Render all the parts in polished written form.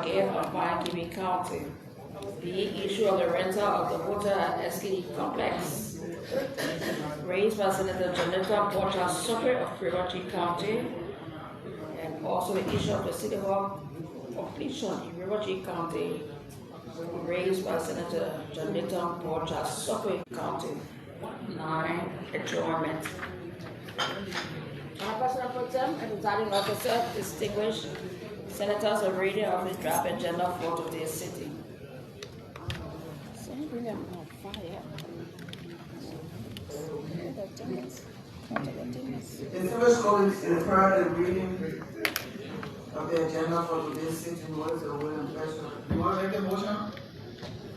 A of Pine County. B. Issue of the rental of the hotel at SKD Complex, raised by Senator Jonathan Porter Soccer of Rivertree County, and also the issue of the City Hall completion in Rivertree County, raised by Senator Jonathan Porter Soccer County. 9. Adjournment. President Pro Tem and Presiding Officer, distinguished senators, a reading of the draft agenda for today's sitting. Distinguished colleagues, in prior to the reading of the agenda for today's sitting, what is the will and pleasure? You want to make a motion?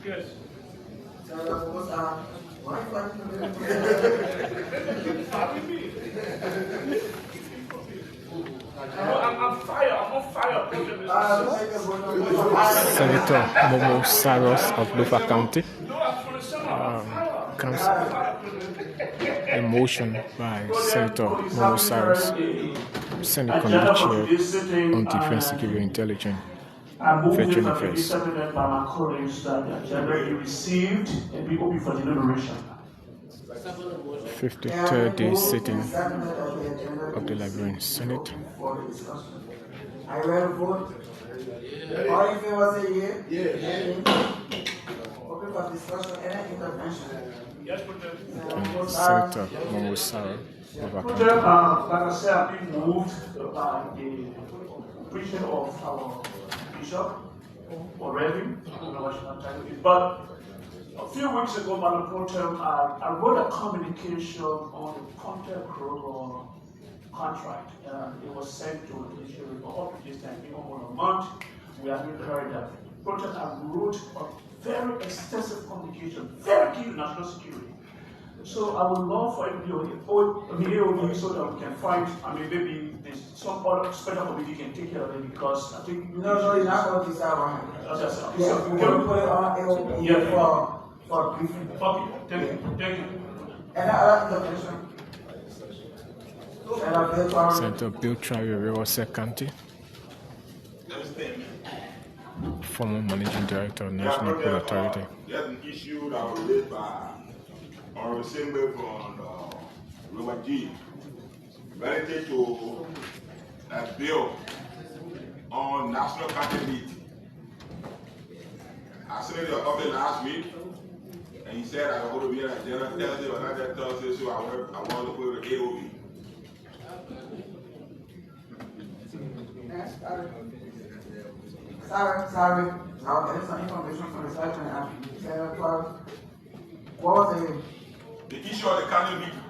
Yes. Senator Bosa, why fighting the I'm fired. I'm on fire. Senator Momo Saros of Lufa County. A motion by Senator Momo Saros, Senate Committee Chair on Defense, Security, and Intelligence. Veteran Affairs. By my colleagues that the agenda be received and be open for deliberation. 53rd day sitting of the Liberian Senate. I will vote. All in favor say yea. Open for discussion, any intervention. Yes, Senator Momo Saros of Like County. I said, I've been moved by the preaching of our bishop or reverend, I don't know what you want to title it, but a few weeks ago, Madam Pro Tem, I wrote a communication on the contact protocol contract. It was sent to the judiciary for up to this time, in almost a month. We haven't heard that. Pro Tem, I wrote a very extensive communication, very key to national security. So I would love for it to be on AOD so that we can find, maybe there's some other special committee can take care of it, because I think... No, you're not going to decide one. Yeah, we want to put it on AOD for briefing. Okay, thank you. Any other intervention? Senator Bill Trawi, Riverside County. Former Managing Director of National Coal Authority. There's an issue that was raised by our assembly from River G related to a bill on national cabinet meeting. I sent it up there last week, and he said I was going to be at agenda Thursday or not that Thursday, so I wanted to put it to AOB. Sorry. I'll get some information from the section. What was the issue of the cabinet meeting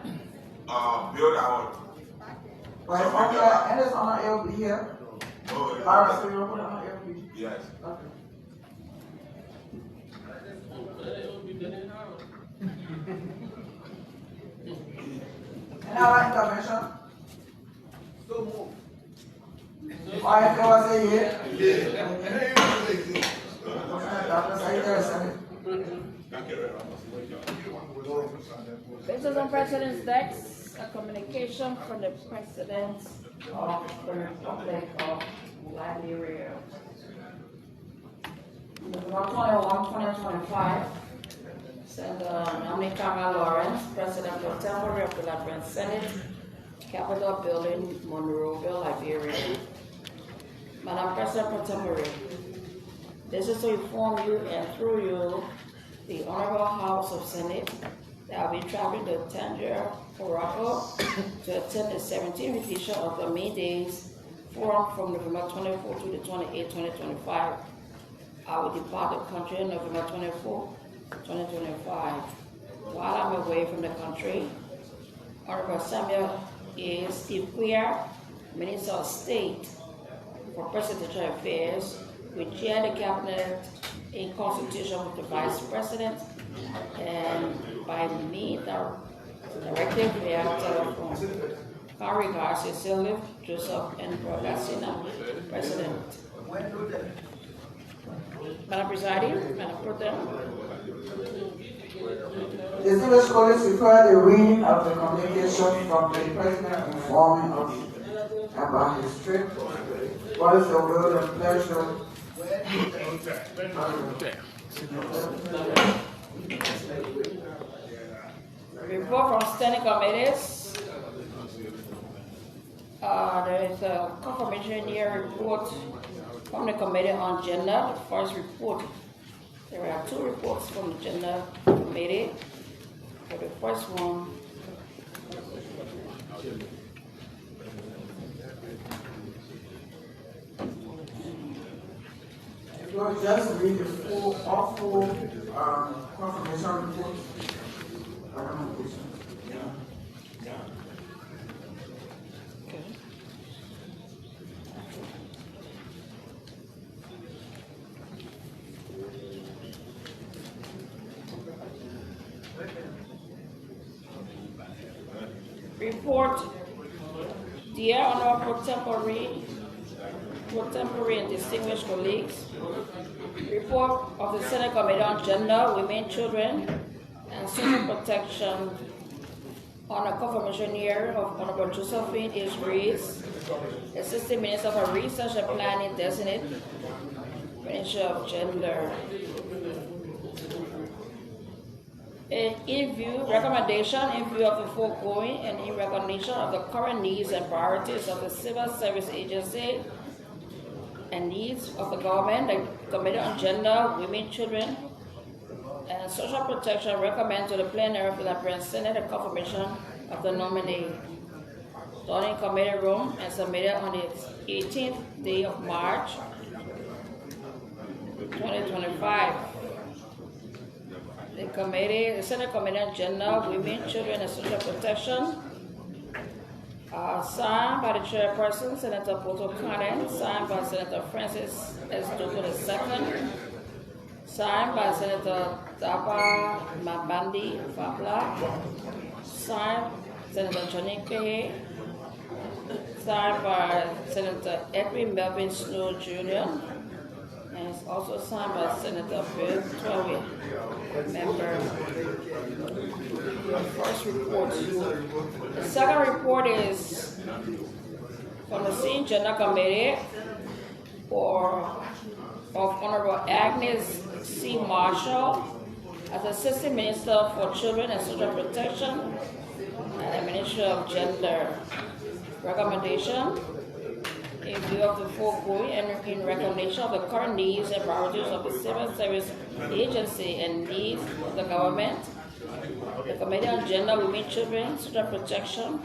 bill that was. Well, it's on AOB here. Oh, Alright, so you'll put it on AOB? Yes. Okay. Any other intervention? So move. All in favor say yea. This is on President's desk, a communication from the President of the Republic of Liberia. November 21, 2025, Senator Namikama Lawrence, President Pro Tem of the Liberian Senate, Capitol Building, Monrovia, Liberia. Madam President Pro Tem, this is to inform you and through you, the Honorable House of Senate, that I will be traveling to Tangier, Morocco, to attend the 17th edition of the May Days Forum from November 24 to the 28th, 2025. I will depart the country on November 24, 2025. While I'm away from the country, Honorable Samuel A. Steve Queer, Minister of State for Presidential Affairs, will chair the cabinet in consultation with the Vice President and by me directly via telephone. Our regards, Cecilia, Joseph, and Brother President. Madam Presiding, Madam Pro Tem. Distinguished colleagues, require the reading of the communication from the President informing us about his trip. What is the will and pleasure Report from standing committees. There is a confirmation here report from the Committee on Gender. The first report. There are 2 reports from the Gender Committee. For the first one, Lord, just read the full confirmation report. okay. Report, dear honorable contemporary and distinguished colleagues. Report of the Senate Committee on Gender, Women, Children, and Social Protection on a confirmation year of Honorable Josephine H. Rees, Assistant Minister for Research and Planning, Designate Minister of Gender. In view, recommendation in view of the foregoing and in recognition of the current needs and priorities of the civil service agency and needs of the government, the Committee on Gender, Women, Children, and Social Protection recommend to the plenary of the Liberian Senate the confirmation of the nominee done in committee room and submitted on the 18th day of March 2025. The Senate Committee on Gender, Women, Children, and Social Protection, signed by the chairperson, Senator Poto Cannon, signed by Senator Francis S. Doko II, signed by Senator Dapa Mabandi Fabla, signed Senator Johnny Pehe, signed by Senator Edwin Melvin Snow Jr., and it's also signed by Senator Bill Twawe, member. The first report. The second report is from the same Gender Committee of Honorable Agnes C. Marshall as Assistant Minister for Children and Social Protection and the Ministry of Gender. Recommendation. In view of the foregoing and in recognition of the current needs and priorities of the civil service agency and needs of the government, the Committee on Gender, Women, Children, Social Protection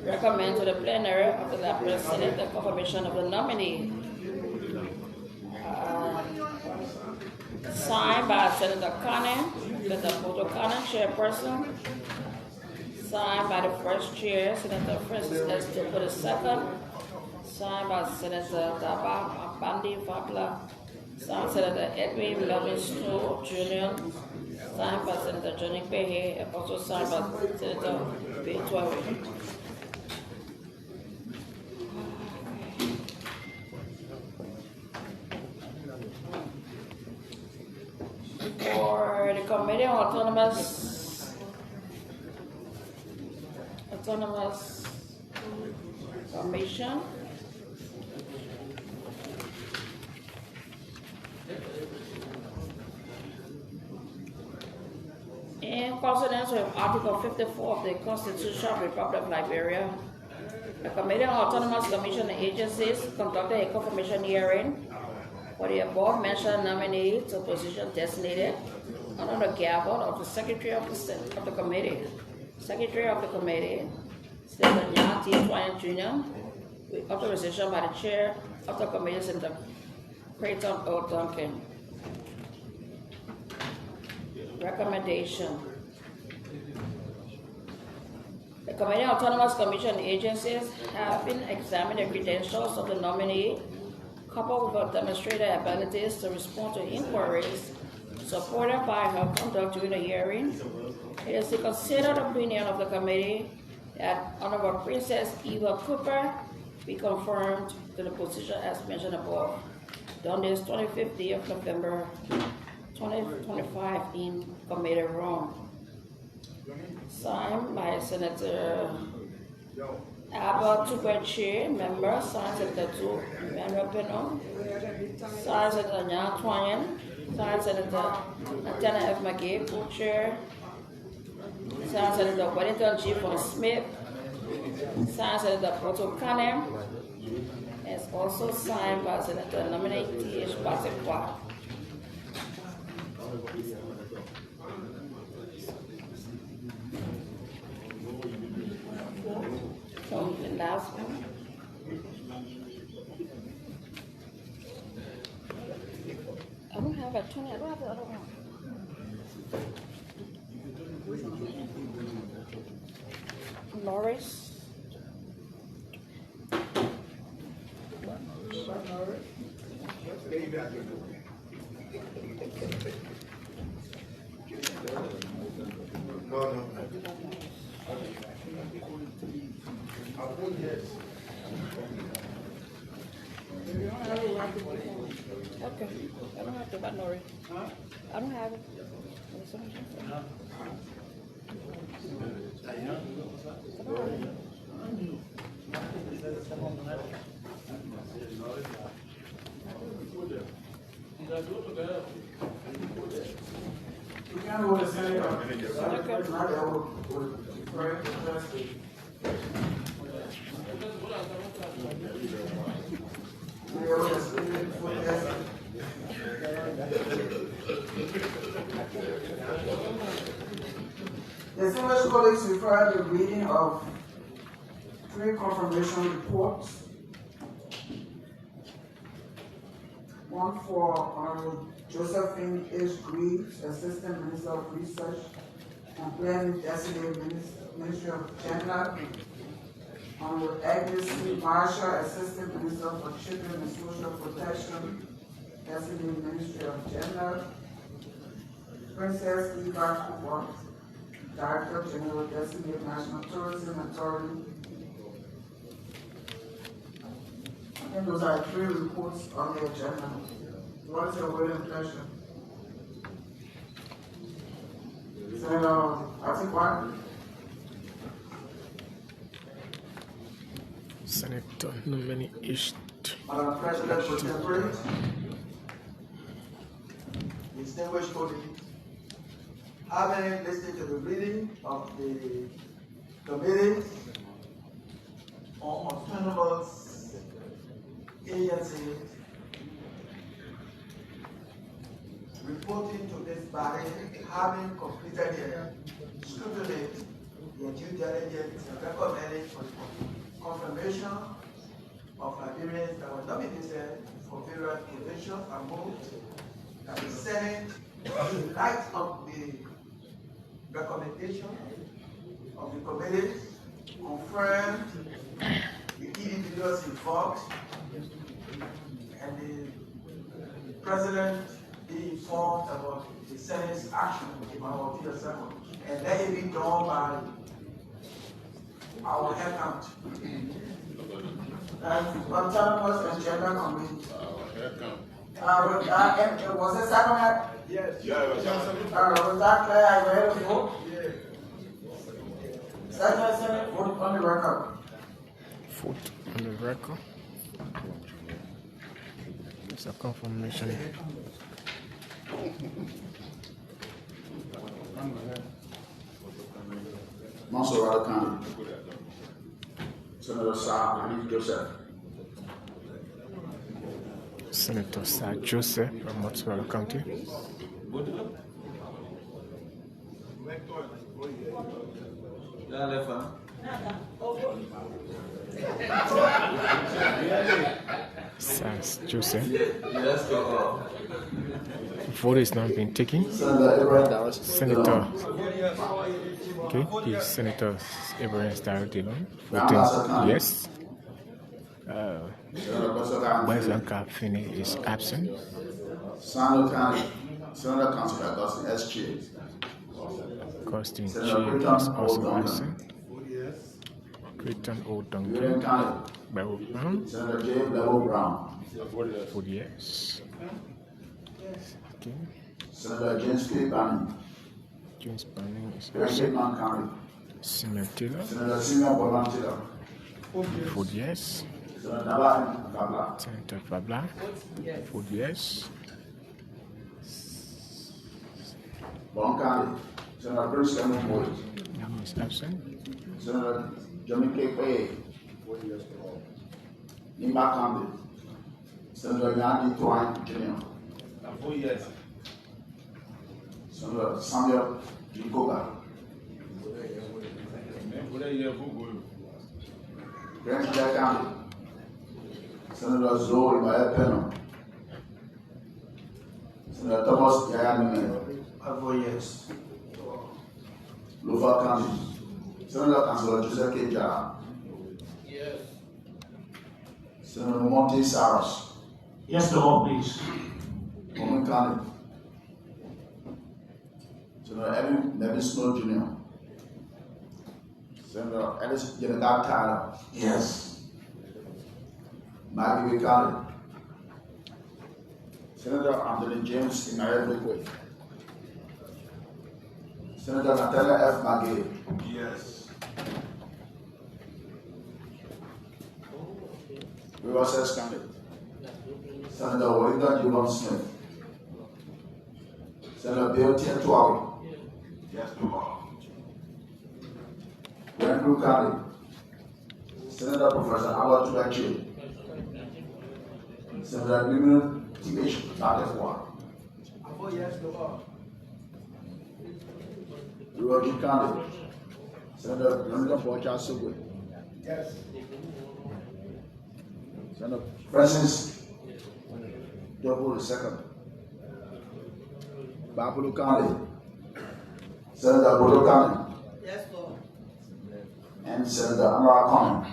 recommends to the plenary of the Liberian Senate the confirmation of the nominee. Signed by Senator Cannon, Senator Poto Cannon, chairperson. Signed by the first chair, Senator Francis S. Doko II. Signed by Senator Daba Bandi Fabla, signed Senator Edwin Melvin Snow Jr., signed by Senator Johnny Pehe, and also signed by Senator Bill Twawe. For the Committee on Autonomous Commission, in consonance with Article 54 of the Constitution of the Republic of Liberia, the Committee on Autonomous Commission and Agencies conducted a confirmation hearing for the above mentioned nominee to position designated under the gavel of the Secretary of the Committee. Secretary of the Committee, Senator Jan T. Twain Jr., with authorization by the Chair of the Committee, Senator Creighton O. Duncan. Recommendation. The Committee on Autonomous Commission agencies having examined the credentials of the nominee, coupled with her demonstrated abilities to respond to inquiries supported by her conduct during the hearing, it is the considered opinion of the committee that Honorable Princess Eva Cooper be confirmed to the position as mentioned above, done this 25th day of November 2025 in committee room. Signed by Senator I have a two-per chair member, Sergeant Senator 2, Emmanuel Peno, Sergeant Senator Nyan Twanyan, Sergeant Senator Lieutenant F. McGee, co-chair, Sergeant Senator Wellington G. Von Smith, Sergeant Senator Proto Kanem, and it's also signed by Senator nominee T.H. Basekwa. From the last one. I don't have a 20, I don't have the other one. Norris. Okay, I don't have to, but Nori. I don't have it. You can't hold a senator. Not that would correct the justice. Distinguished colleagues, refer the reading of 3 confirmation reports. One for Honorable Josephine H. Greaves, Assistant Minister of Research and Planning, Designated Ministry of Gender. Honorable Agnes C. Marshall, Assistant Minister for Children and Social Protection, Designated Ministry of Gender. Princess Eva Cooper, Director General, Designated National Tourism Authority. And those are 3 reports on the agenda. What is your will and pleasure? Senator, I think one. Senator nominee East. Madam President, for temperate. Distinguished colleagues, having listened to the reading of the committee on autonomous agencies reporting to this body, having completed their scrutiny, their due diligence, and recommending for confirmation of Liberians that were nominated for various positions and moved that the Senate, in light of the recommendation of the committee, confirmed the individuals involved and the President be informed about the Senate's action in our assembly, and let it be done by our head count. And autonomous and gender committee. Was it second head? Yes. Yeah, Was that clear? Are you ready to vote? Yes. Second Senate, vote on the record. Vote on the record. It's a confirmation. Monserrat County. Senator Sir Joseph. Senator Sir Joseph from Montserrat County. Sir Joseph. Vote is now being taken. Senator. Okay, is Senator Abraham Dillon voting yes. West Finney is absent. Senator County, Senator Councilor Augustine S.J. Augustine G is also absent. Creighton O. Liberian County, Beryl Brown. Senator J. Beryl Brown. Vote yes. Okay. Senator James K. Banning. James Banning is Liberian absent. County. Simeon Taylor. Senator Simeon Bolan Taylor. Vote yes. Senator Naba Fabla. Senator Fabla. Vote yes. Bonkani. Senator Prince Moy. He is absent. Senator Johnny K. Nima Kambi. Senator Yandi Twine Jr. Senator Samuel Jikoga. Grand County. Senator Zoe Maepeno. Senator Thomas Yayamin. I vote yes. Lufa County. Senator Councilor Joseph K. Jara. Yes. Senator Monty Saros. Yes, the vote, please. Woman County. Senator Evan Nevin Snow Jr. Senator Ellis Jennifer Tyler. Yes. Maggie County. Senator Anthony James Imari. Senator Natalia F. Maggie. Yes. Riverside County. Senator Wellington Jubon Smith. Senator Bill Tientuawi. Yes, the law. Rankin County. Senator Professor Howard Tuachi. Senator Liberian T.H. Badefwa. I vote yes to all. Rural County. Senator Leonard Bocha Sugwe. Yes. Senator Francis Double II. Babulu County. Senator Bodo County. Yes, Lord. And Senator Amara County.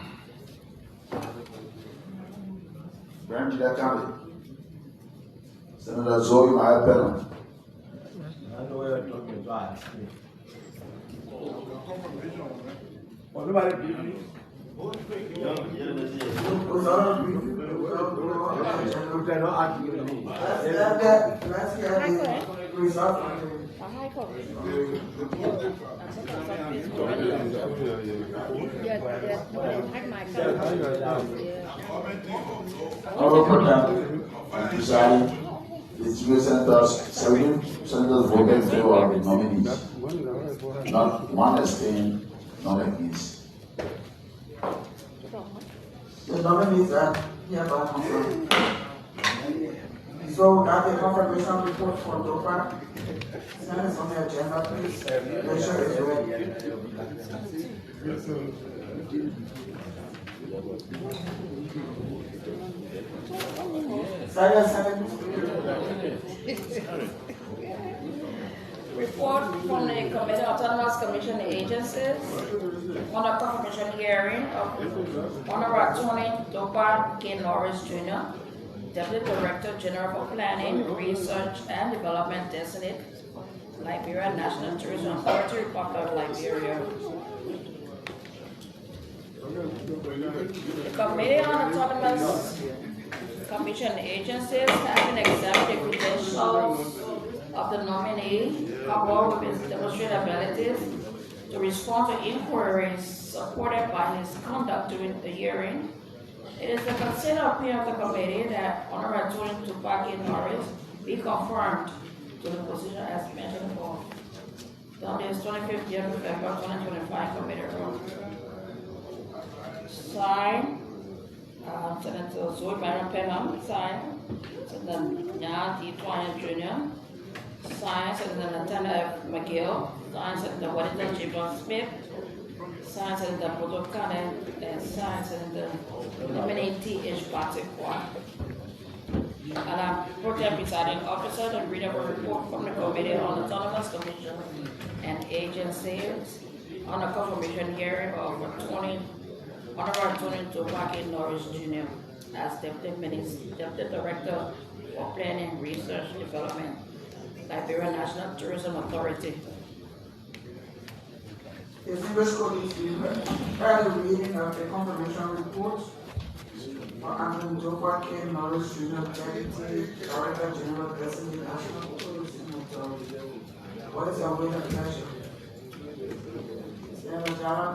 Grand County. Senator Zoe Maepeno. I know what you're talking about. Let's get the result. Presiding, the three senators, 7 senators voted in favor of the nominees. Not one abstained, none against. The nominees are hereby confirmed. So we have a confirmation report for DOPA. Send it on the agenda, please. Make sure it's ready. Report from the Committee on Autonomous Commission Agencies on a confirmation hearing of Honorable Tony Dopa K. Norris Jr., Deputy Director General for Planning, Research and Development Designate, Liberian National Tourism Authority, Republic of Liberia. The Committee on Autonomous Commission Agencies have been examined the credentials of the nominee, coupled with his demonstrated abilities to respond to inquiries supported by his conduct during the hearing. It is the considered opinion of the committee that Honorable Tony Tupaki Norris be confirmed to the position as mentioned above. On this 25th day of November 2025 committee room. Signed, Senator Zoe MyLiberianPeople, signed, Senator Jan D. Twine Jr., signed, Senator Nathaniel F. McGill, signed, Senator Wellington J. Smith, signed, Senator Bodo Cannon, and signed, Senator nominee T.H. Batekwa. And I'm program presiding officer to read up a report from the Committee on Autonomous Commission and Agencies on a confirmation hearing of Honorable Tony Tupaki Norris Jr. as Deputy Director for Planning, Research, Development, Liberian National Tourism Authority. Distinguished colleagues, we heard the reading of the confirmation report for Anthony Tupaki Norris Jr., Deputy Director General Designate National Tourism Authority. What is your weight of pleasure? Senator Jara?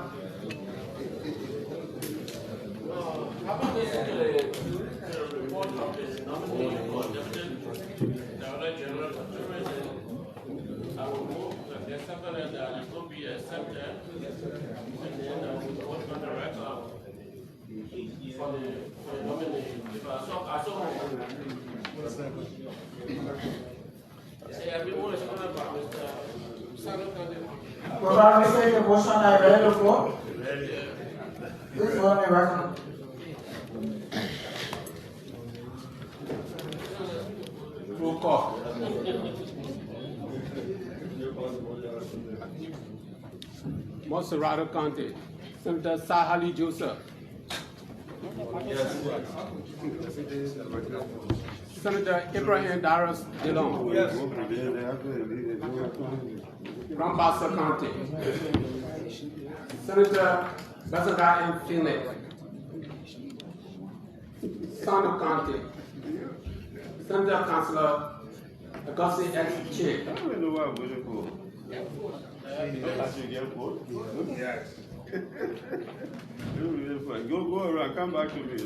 Having listened to the report of the nominee for Deputy Director General of Tourism, I will move that the second that it will be accepted, and then I will vote on the record for the nominee. If I saw say everyone is going about Mr. Samuel Kandel. Program say the motion I read the floor. Please vote on the record. Roll call. Monserrato Conte, Senator Sahali Joseph. Senator Ibrahim Daras Dillon. Rambasa Conte. Senator Bazaga M. Finlay. Sanu Conte. Senator Councilor Augustine X. Chick. Go around, come back to me.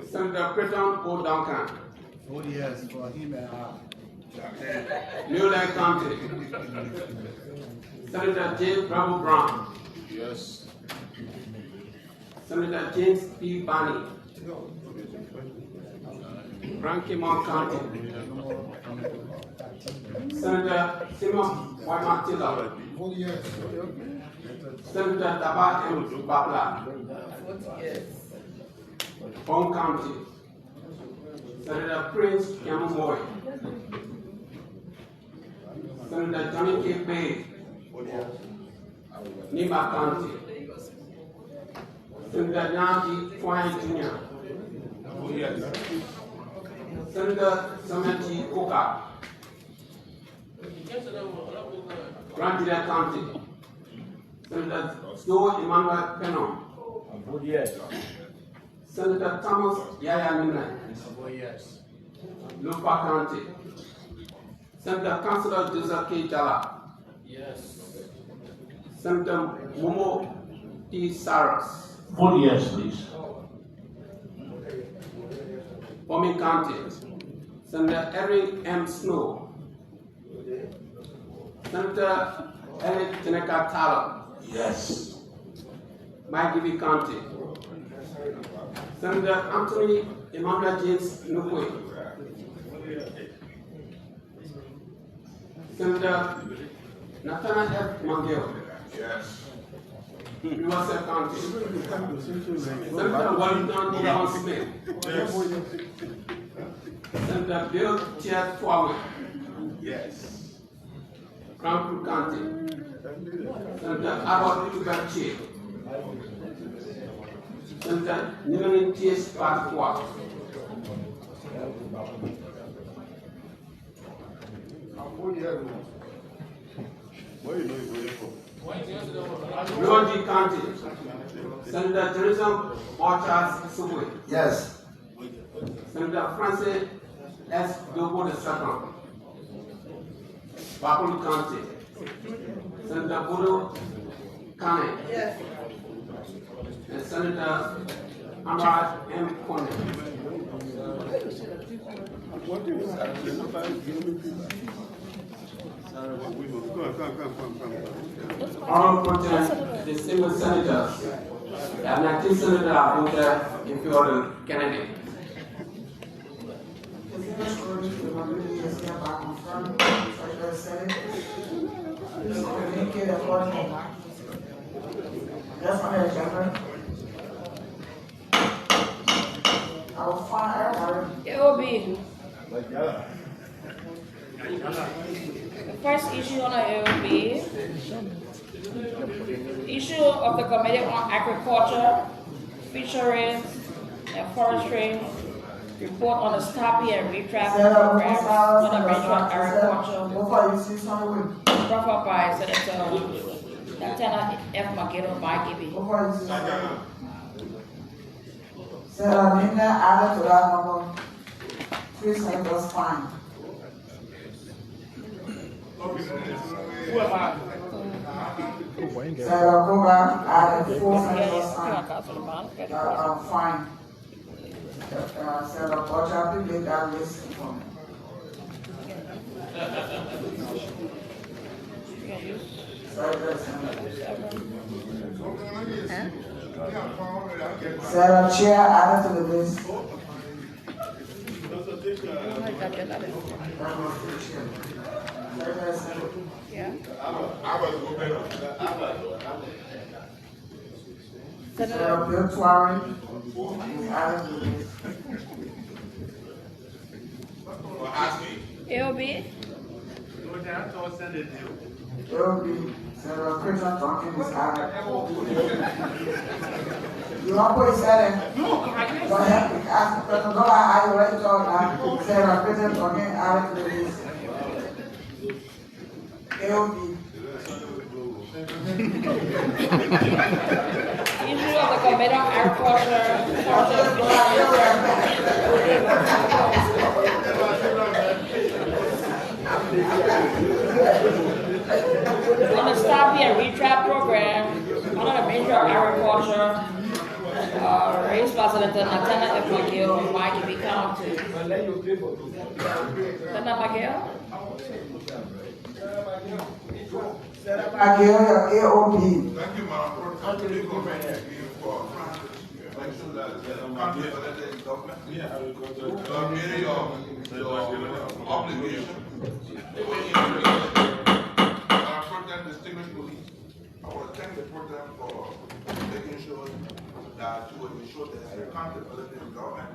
Senator Crichton O. Duncan. Vote yes for him and her. Newland County. Senator James Bravo Brown. Yes. Senator James P. Barney. Brankimont County. Senator Simon Waimatila. Vote yes. Senator Taba M. Babla. Home County. Senator Prince Yamumoy. Senator Johnny K. Bay. Nima County. Senator Yankee Twine Jr. Senator Samantha Koka. Grandville County. Senator Joe Emmanuel Penon. Vote yes. Senator Thomas Yaya Nina. Vote yes. Lupa County. Senator Councilor Joseph K. Jala. Yes. Senator Momo T. Saras. Vote yes, please. Bombing County. Senator Eric M. Snow. Senator Eric Teneka Tala. Yes. Maigibi County. Senator Anthony Emmanuel James Nukwe. Senator Nathaniel F. Mangel. Yes. Riverside County. Senator Wellington Brown Smith. Yes. Senator Bill Tia Tuawe. Yes. Crown County. Senator Harold Tugachi. Senator Nimani T.S. Patikwa. Rundi County. Senator Jerusalem Orchards Subway. Yes. Senator Francis S. Dobo II. Bakulu County. Senator Bodo Kane. Yes. And Senator Amrad M. Kone. Honorable President, distinguished senators, the 19 senators are voted in favor of Kennedy. Distinguished colleagues, the majority is hereby confirmed. Secretary of Senate, please communicate accordingly. That's on the agenda. I will find out. It will be the first issue on it will be issue of the Committee on Agriculture, Fisheries, and Forestry report on the stopping and retrap programs on the Ministry of Agriculture, Before you see someone, brought by Senator Lieutenant F. Magedo Maigibi. before you see someone. Senator Nina added to that number, 3 senators fine. Who am I? Senator Koga added 4 senators signed fine. Senator Bocha, please make that list for me. Senator Chair added to the list. Senator Bill Tuari added to the list. AOB? AOB, Senator Christian Duncan is added. You want to put his head in? Go ahead, ask the question. Don't lie, I already told you. Senator Christian Duncan added to the list. AOB. Usually on the committee on agriculture, on the Stop Here Retrap program, one of the major agriculture race president Lieutenant F. McGill might be counted. Lieutenant McGill? McGill, AOB. Thank you, Madam President. For obligation. Distinguished police. I want to thank the program for making sure that to ensure there's accountability in government.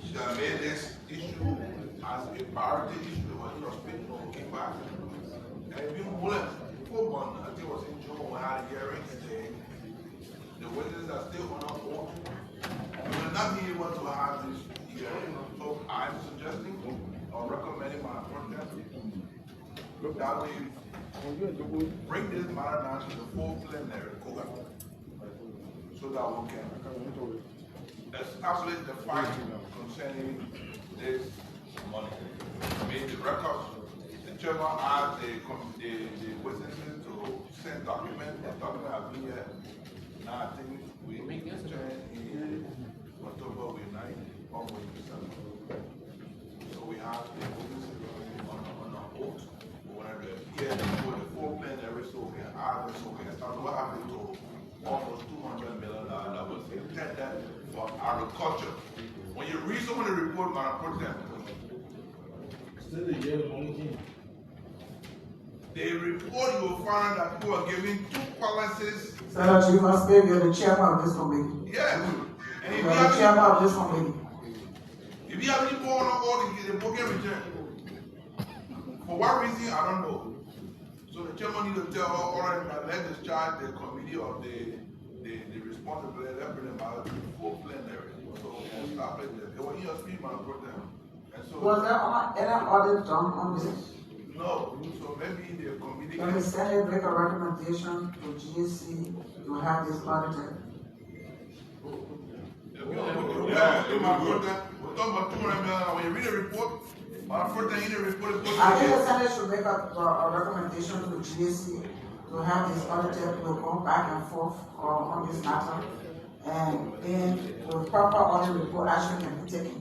She has made this issue as a priority issue when you are speaking on kickback. And if you want before one, I think it was in June when I had a hearing today, the witnesses are still on our board. We will not be able to have this hearing. So I'm suggesting or recommending my protest that we bring this matter down to the full plenary so that we can establish the fight concerning this money. I mean, the records, the chairman asked the witnesses to send documents. The document have been here. Now I think we turn in October with 9 onward December. So we have the witnesses on our oath. We want to hear them for the full plenary so we can add this, so we can start. What happened to almost $200 million that was intended for agriculture? When you read some of the report, man, I put them. They report you will find that people are giving 2 balances. Senator, you must be the chairman of this committee. Yeah. And if you are the chairman of this committee. If you have any more on all the book return. For what reason, I don't know. So the chairman need to tell all of them, let discharge the committee of the responsibility, let bring them out to the full plenary. So we can stop it there. They were in your speed, man, put them. And so Was there any audit done on this? no. So maybe the committee Can the Senate make a recommendation to GSC to have this audited? Yeah, we're talking about 200 million. When you read the report, my first thing in the report is I think the Senate should make a recommendation to GSC to have this audited. We'll go back and forth on this matter, and then the proper audit report action can be taken.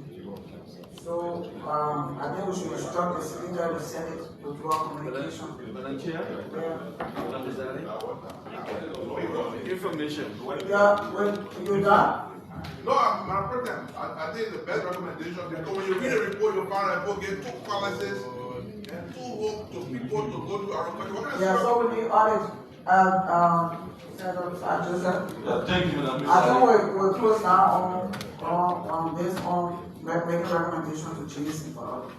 So I think we should instruct the Speaker of the Senate to do our communication. Madam Chair, information. Yeah, you done? no, my president, I think the best recommendation because when you read the report, you find that people get 2 balances and 2 hope to people to go to our country. Yeah, so we need audit. Senator Joseph. Thank you, Madam I think we're close now on this making recommendation to GSC for audit.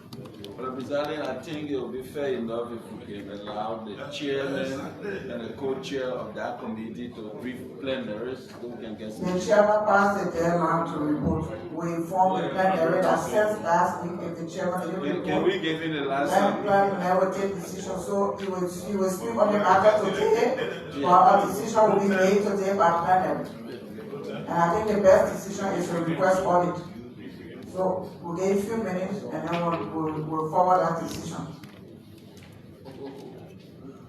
Madam President, I think it will be fair enough if we can allow the chairman and the co-chair of that committee to brief plenaries so we can get some. The chairman passed the deadline to report. We informed the plenary that since last week, if the chairman didn't report, Can we give him the last then time? plenary will take decision. So he will speak on the matter today, but a decision will be made today by plenary. And I think the best decision is to request audit. So we'll give a few minutes and then we'll forward that decision.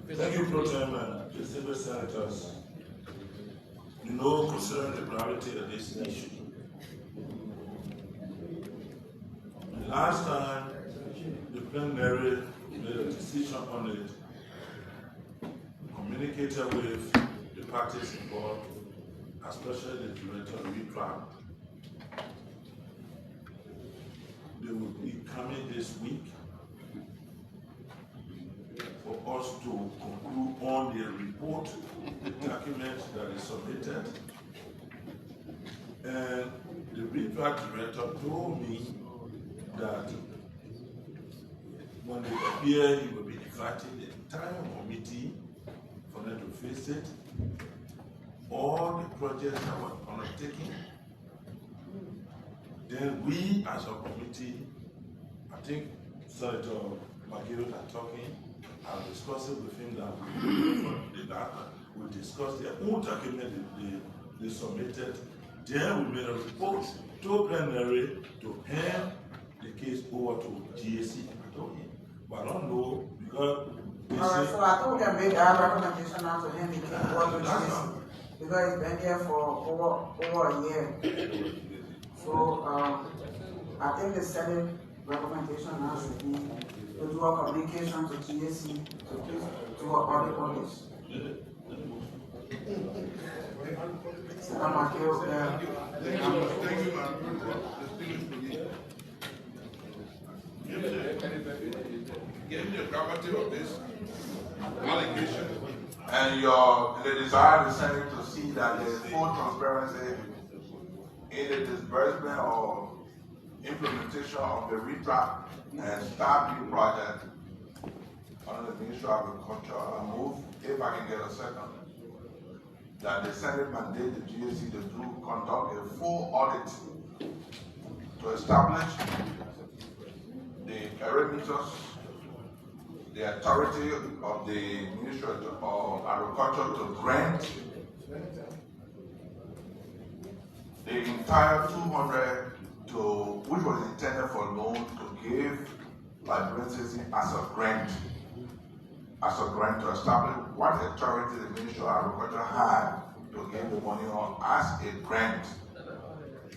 Thank you, Pro Tem and distinguished senators. You know, considering the gravity of this issue, the last time the plenary made a decision on it, communicated with the parties involved, especially the director of RETRAP. They will be coming this week for us to conclude on the report, the document that is submitted. And the RETRAP director told me that when they appear, he will be inviting the entire committee for them to face it. All the projects that were undertaken. Then we, as a committee, I think Senator Magiro are talking. I'll discuss it with him that we discuss their own document they submitted. Then we made a report to plenary to hand the case over to GAC. I told him, but I don't know because. Alright, so I think we can make that recommendation now to hand the case over to GAC because it's been here for over a year. So I think the Senate recommendation now should be to do a communication to GAC to do a audit on this. Thank you, ma'am. Given the gravity of this allegation And the desire of the Senate to see that there is full transparency in the disbursement or implementation of the RETRAP and START project under the Ministry of Agriculture, I move, if I can get a second, that the Senate mandate the GAC to conduct a full audit to establish the parameters, the authority of the Ministry of Agriculture to grant the entire 200 which was intended for loan to give Liberian citizens as a grant to establish what authority the Ministry of Agriculture had to give the money on as a grant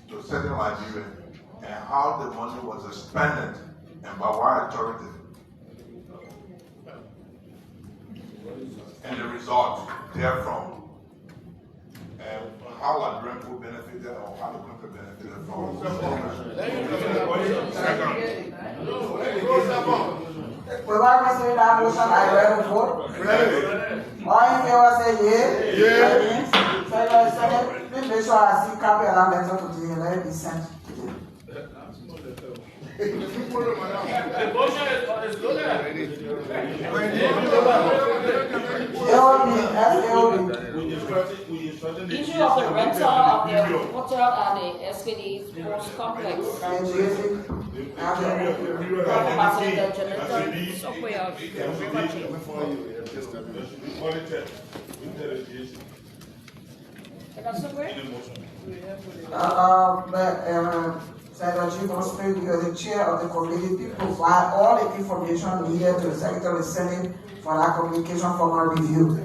to certain Liberians, and how the money was expended and by what authority. And the result therefrom, and how Liberian people benefited or how the country benefited from. Whoever say that motion, I ready to vote. All in favor say yea. Yea. Second, please make sure I see copy of that letter to the let it be sent to them. The motion is loaded. Issue of the rental of the hotel and the SKD sports complex. Senator Chief of State, because the chair of the committee, provide all the information needed to the Secretary of the Senate for that communication formal review.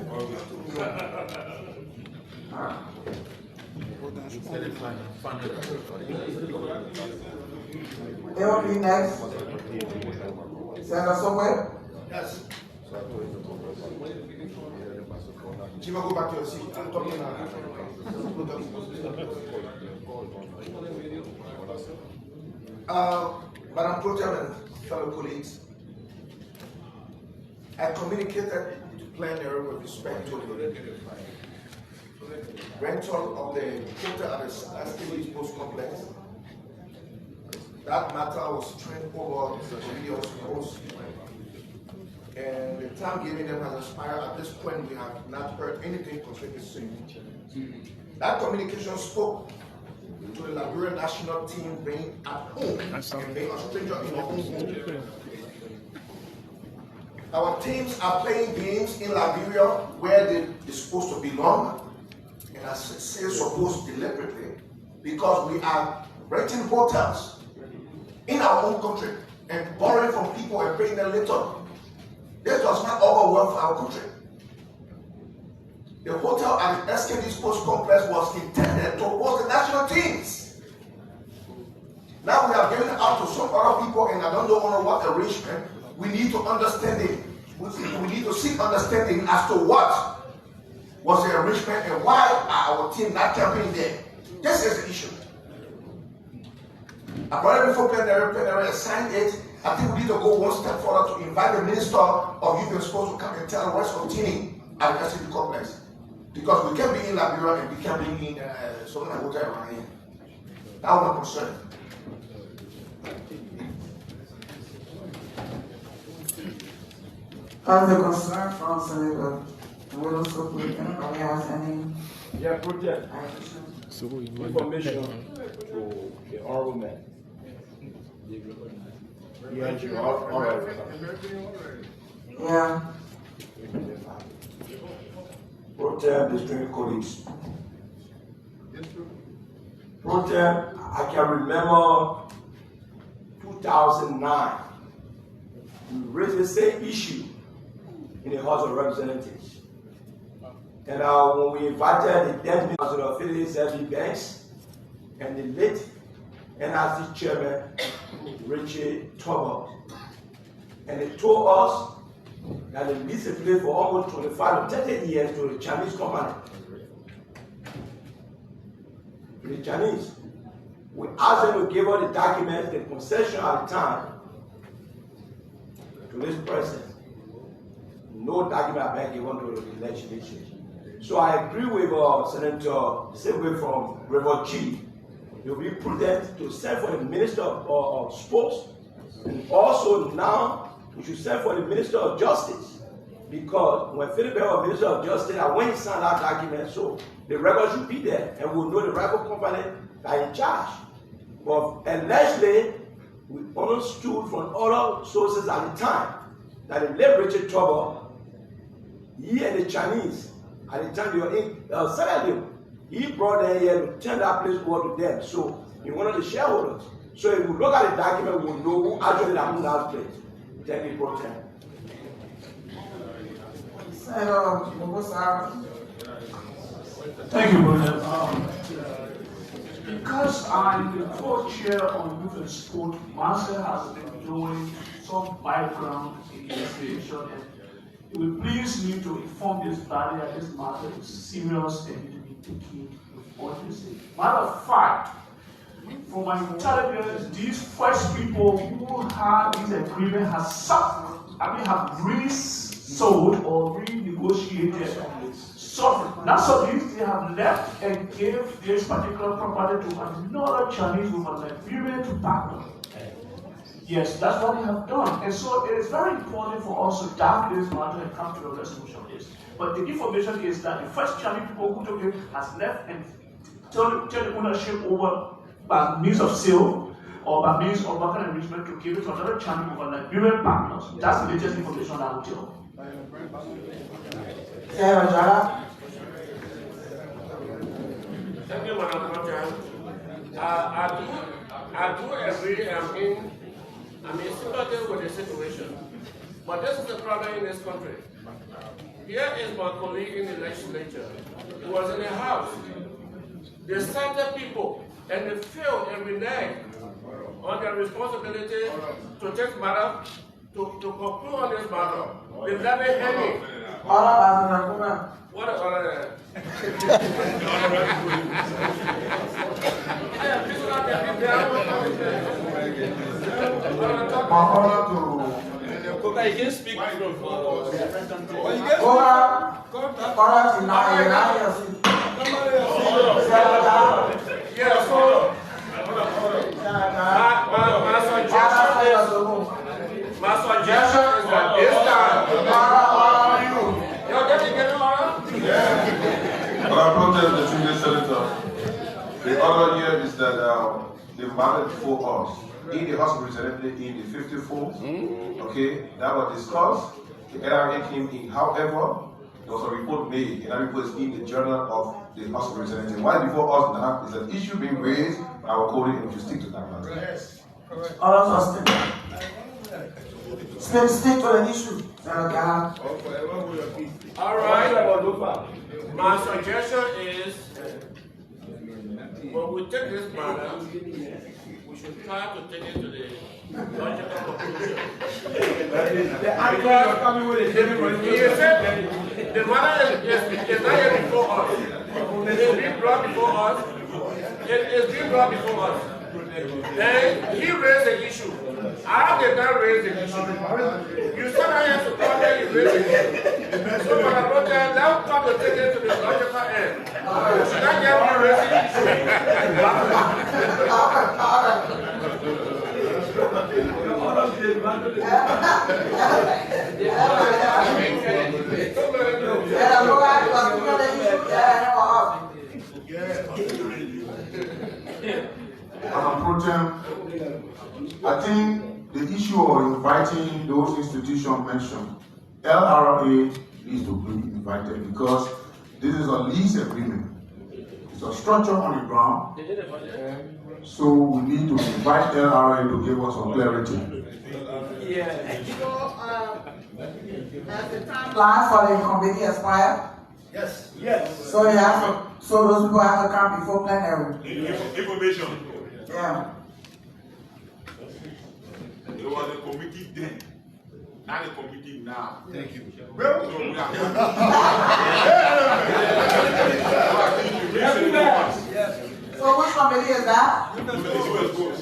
They will be next. Senator Somewhere? Yes. Chief, go back to your seat. I'm talking now. Madam Pro Tem and fellow colleagues, I communicated to plenary with respect to the rental of the hotel at the SKD Sports Complex. That matter was strained over the various posts, and the time given them has expired. At this point, we have not heard anything concerning this thing. That communication spoke to the Liberian national team being at home and being a stranger in our own home. Our teams are playing games in Liberia where they're supposed to belong, and I say supposed deliberately, because we are renting hotels in our own country and borrowing from people and paying them later. This does not offer well for our country. The hotel at the SKD Sports Complex was intended to host the national teams. Now we have given it out to some other people, and I don't know what arrangement. We need to understand it. We need to seek understanding as to what was the arrangement and why are our team not camping there. This is the issue. I brought it before plenary assigned it. I think we need to go one step further to invite the Minister of Youth and Sports to come and tell the rest of the team at the SKD Complex. Because we can't be in Liberia and we can't be in some hotel around here. That was my concern. As a concern from Senator Willow Sophie, anybody has any? Yeah, project. So Information to the honorable man. Yeah, you are all right. Yeah. Protest district colleagues. Protest, I can remember 2009. We raised the same issue in the House of Representatives. And when we invited the then Minister of Affiliates, F.D. Banks, and the late NRC Chairman, Richard Tubber, and they told us that they leased a place for almost 25 to 30 years to the Chinese company. The Chinese. We asked them to give us the documents, the concession at the time, to this person. No document had been given to the legislature. So I agree with Senator Sibwe from River G. It will be prudent to send for the Minister of Sports, and also now we should send for the Minister of Justice, because when Philip was Minister of Justice, and when he signed that document, so the record should be there, and we'll know the record company are in charge. But allegedly, we understood from other sources at the time that the late Richard Tubber, he and the Chinese, at the time they were in Senegal, he brought them here to turn that place over to them. So he wanted the shareholders. So if we look at the document, we will know who actually owned that place. Thank you, Pro-Tem. Senator Mugosara. Thank you, Brother. Because I'm the co-chair on Youth and Sport, Marcel has been doing some background investigation, and it will please me to inform this body that this matter is serious and it will be taken with urgency. Matter of fact, from my intelligence, these first people who had this agreement have resold or renegotiated. So, not so these, they have left and gave this particular property to another Chinese with a Liberian to partner. Yes, that's what they have done. And so it is very important for us to dark this matter and come to a resolution of this. But the information is that the first Chinese people who took it has left and turned the ownership over by means of sale or by means of market enrichment to give it to another Chinese with a Liberian partners. That's the latest information I will tell. Thank you, Madam President. I do agree. I'm in sympathy with the situation, but this is the problem in this country. Here is my colleague in the legislature. He was in the house. They cited people and they failed and reneged on their responsibility to take matter to conclude on this matter. They left it hanging. What is all that? You can speak from Yeah, so my suggestion is that this time you're getting But I protest the previous senator. The other here is that the matter before us in the House of Representatives in the 54th, okay, that was discussed. The NRA came in. However, there was a report made, and that report is in the journal of the House of Representatives. Why before us now is an issue being raised, I will call it and to stick to that matter. Yes, correct. Stick to the issue. All right. My suggestion is, when we take this matter, we should try to take it to the logical conclusion. The matter is not yet before us. It's being brought before us. It is being brought before us. Then he raised the issue. I did not raise the issue. You said I have to come there, you raised the issue. So when I brought that, now come to take it to the logical end. You should not get me raising the issue. Pro Tem, I think the issue of inviting those institutions mentioned, LRA needs to be invited because this is a lease agreement. It's a structure on the ground. So we need to invite LRA to give us some clarity. Has the timeline for the committee expired? Yes. So you have to, so those people have to come before plenary. Information. Yeah. There was a committee then, not a committee now. Thank you. So which committee is that? US Post.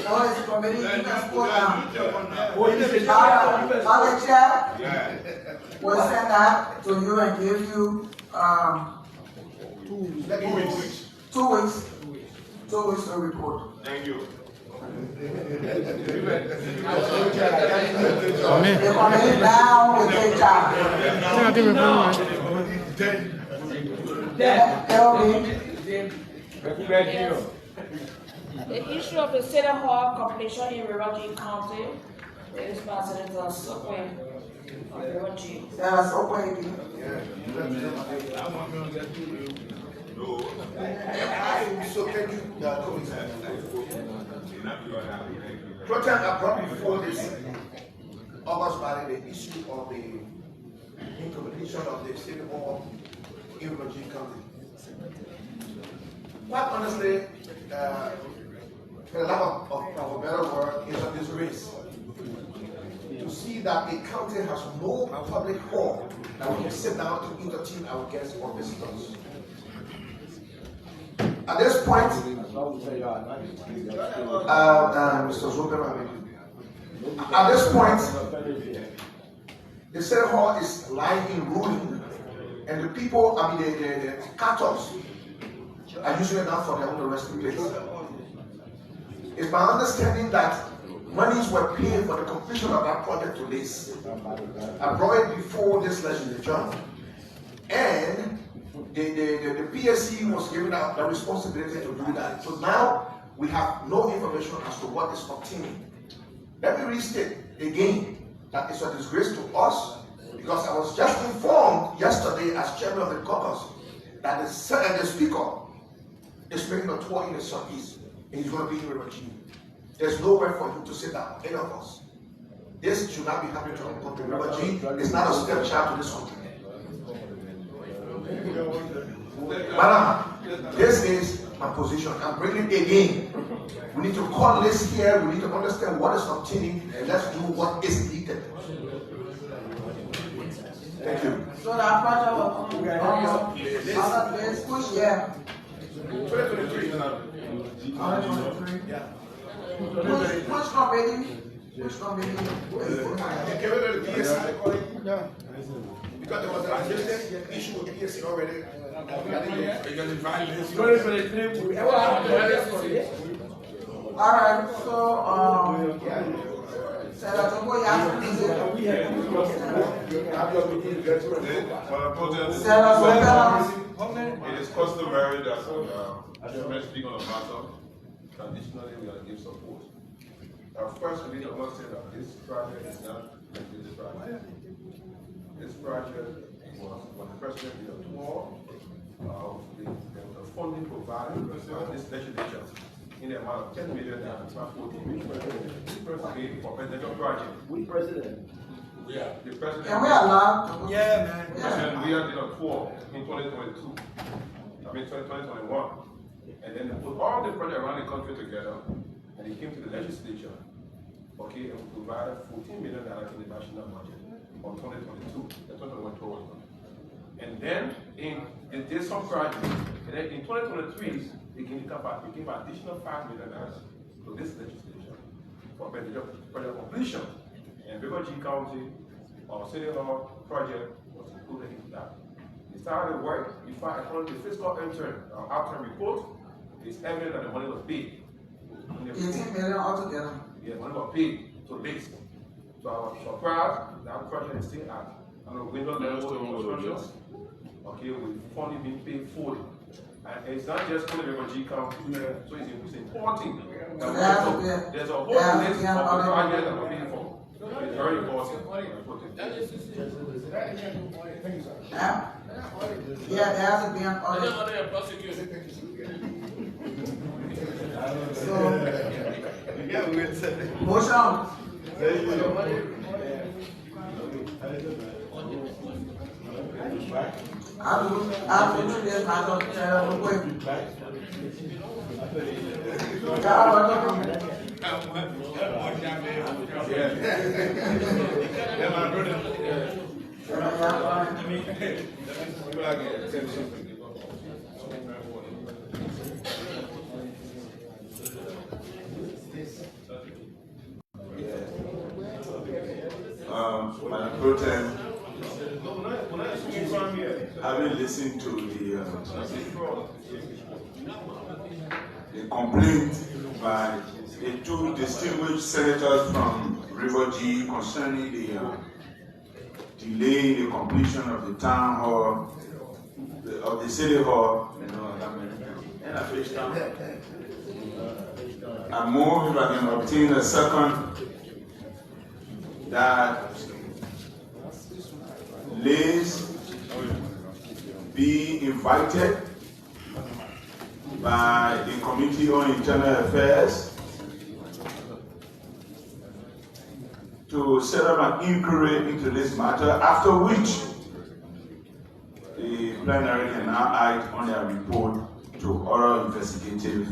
Oh, it's a committee, you can put down. The chair Yeah. will send that to you and give you, 2 weeks. 2 weeks. 2 weeks to report. Thank you. Amen. The committee now will take charge. The issue of the City Hall completion in River G County is President Sokwe of River G. That's okay. So thank you, Pro Tem, I brought before this August Valley the issue of the incompletion of the City Hall in Virgin County. Quite honestly, for the lack of a better word, is a disgrace to see that a county has no public hall that we can sit down to entertain our guests or visitors. At this point, Mr. Zuber, at this point, the City Hall is lying in ruin, and the people, the Catholics are using it now for their own resting place. It's my understanding that monies were paid for the completion of that project to this. I brought it before this legislature, and the PSC was given out the responsibility to do that. So now we have no information as to what is obtaining. Let me restate again that it's a disgrace to us, because I was just informed yesterday as chairman of the caucus that the speaker is making a tour in the southeast, and he's going to be in River G. There's nowhere for him to sit down, any of us. This should not be happening to our country. River G is not a stepchild to this country. Madam, this is my position. I'm bringing it again. We need to call this here. We need to understand what is obtaining, and let's do what is needed. Thank you. So that project will come other place, which year? 2023. Yeah. Which committee? Which committee? They gave it to the PSC. Because there was an adjacent issue with the PSC already. All right, so Senator Boyas, it is customary that when speaking on a matter, traditionally we are give support. First, we need to understand that this project is not this project. This project was when the president did a tour of the funding provided by this legislature. in the amount of $10 million, about 14 million. This person paid for presidential project. Which president? Yeah, the president. Can we allow? Yeah, man. President we did a tour in 2022. I mean 2021. And then they put all the projects around the country together, and they came to the legislature, okay, and provided $14 million in the national budget for 2022, the 2021 tour. And then they did some projects, and then in 2023, they gave additional $5 million to this legislation for project completion. And River G County, our City Hall project was included in that. They started work before I found the fiscal outturn report. It's evident that the money was paid. 18 million altogether. Yeah, money was paid to this. So I was surprised that project is still at window level construction. Okay, with funding being paid fully. And it's not just for the River G County, so it's important. There's a whole list of the projects that we're paying for. It's very important. Yeah, there has to be an audit. So, motion. I'll introduce myself real quick. Madam Pro Tem, having listened to the complaint by the two distinguished senators from River G concerning the delay in the completion of the town hall, of the city hall, I move if I can obtain a second that Liz be invited by the Committee on Internal Affairs to set up an inquiry into this matter, after which the plenary can now act on their report to other investigative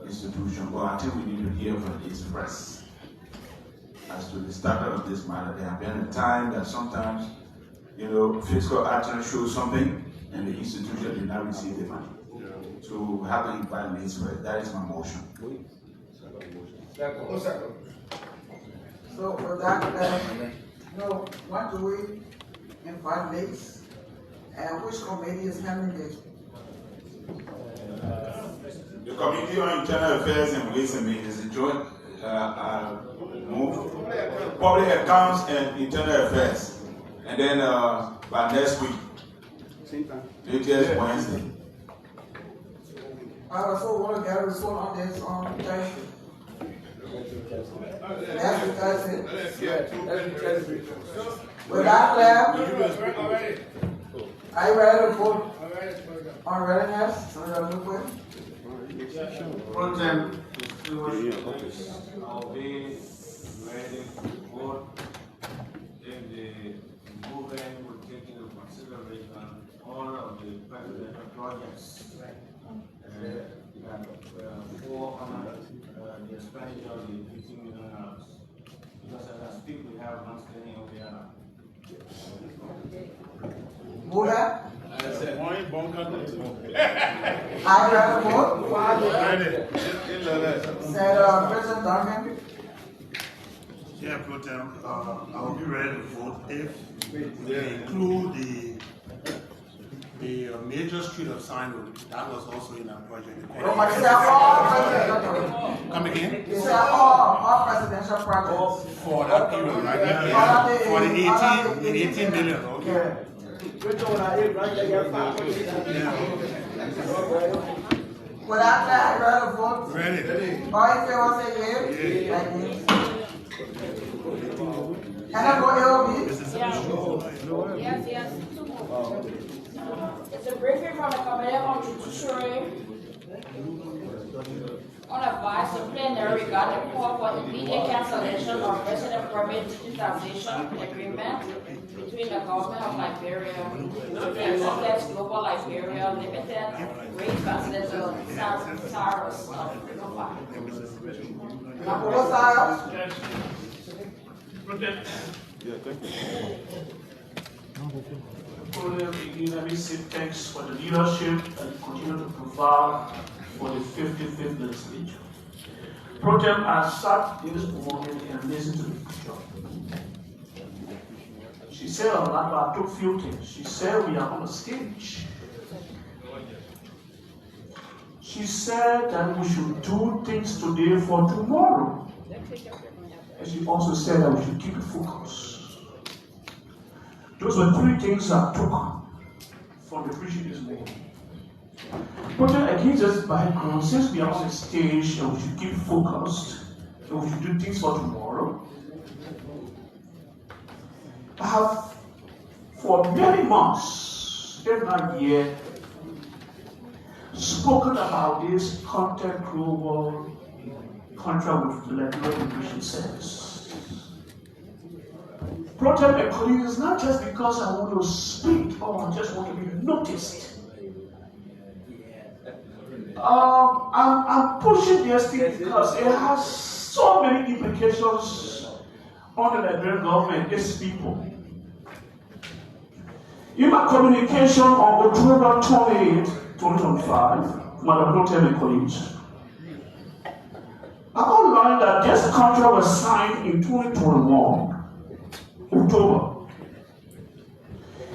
institutions. But I think we need to hear from this press as to the status of this matter. There have been a time that sometimes, fiscal action shows something and the institution did not receive the money. So have to invite Liz first. That is my motion. Second. So for that, when do we invite Liz? And which committee is handling this? The Committee on Internal Affairs and Ways and Means is a joint move. Public Accounts and Internal Affairs. And then by next week, latest Wednesday. I also want to get a result on this on Thursday. That's Thursday. With that clear, are you ready to vote on readiness? Pro Tem, I'll be ready to vote if the movement will take into consideration all of the presidential projects for the expenditure of the $15 million. Because as I speak, we have one standing over here. Move that. I said, I ready to vote? Said President Duncan. Yeah, Pro Tem, I will be ready to vote if they include the major street of Signwood. That was also in our project. But they are all presidential. Come again? They are all presidential projects. For that period, right? Yeah. For the 18 million, okay. Yeah. Well, after I read the vote, ready. all in favor say yea. And I go LB. Yes. It's a briefing from the Committee on Judiciary On advice the plenary regarding call for immediate cancellation of resident permit digitization agreement between the government of Liberia and Complex Global Liberia Limited, raised by Senator Cyrus of Nova. Yeah, thank you. Let me say thanks for the leadership and continue to provide for the 55th legislature. Protem has sat this morning and listened to the bishop. She said a lot, but I took few things. She said we are on a stage. She said that we should do things today for tomorrow. And she also said that we should keep it focused. Those were three things I took from the preaching this morning. But against this background, since we are on the stage and we should keep focused and we should do things for tomorrow, I have for many months, if not yet, spoken about this content global contract with the Liberian Immigration Service. Protect my colleagues is not just because I want to speak or I just want to be noticed. I'm pushing this thing because it has so many implications on the Liberian government, its people. In my communication on October 28, 2025, Madam Protect my colleagues, I outlined that this contract was signed in 2021. October.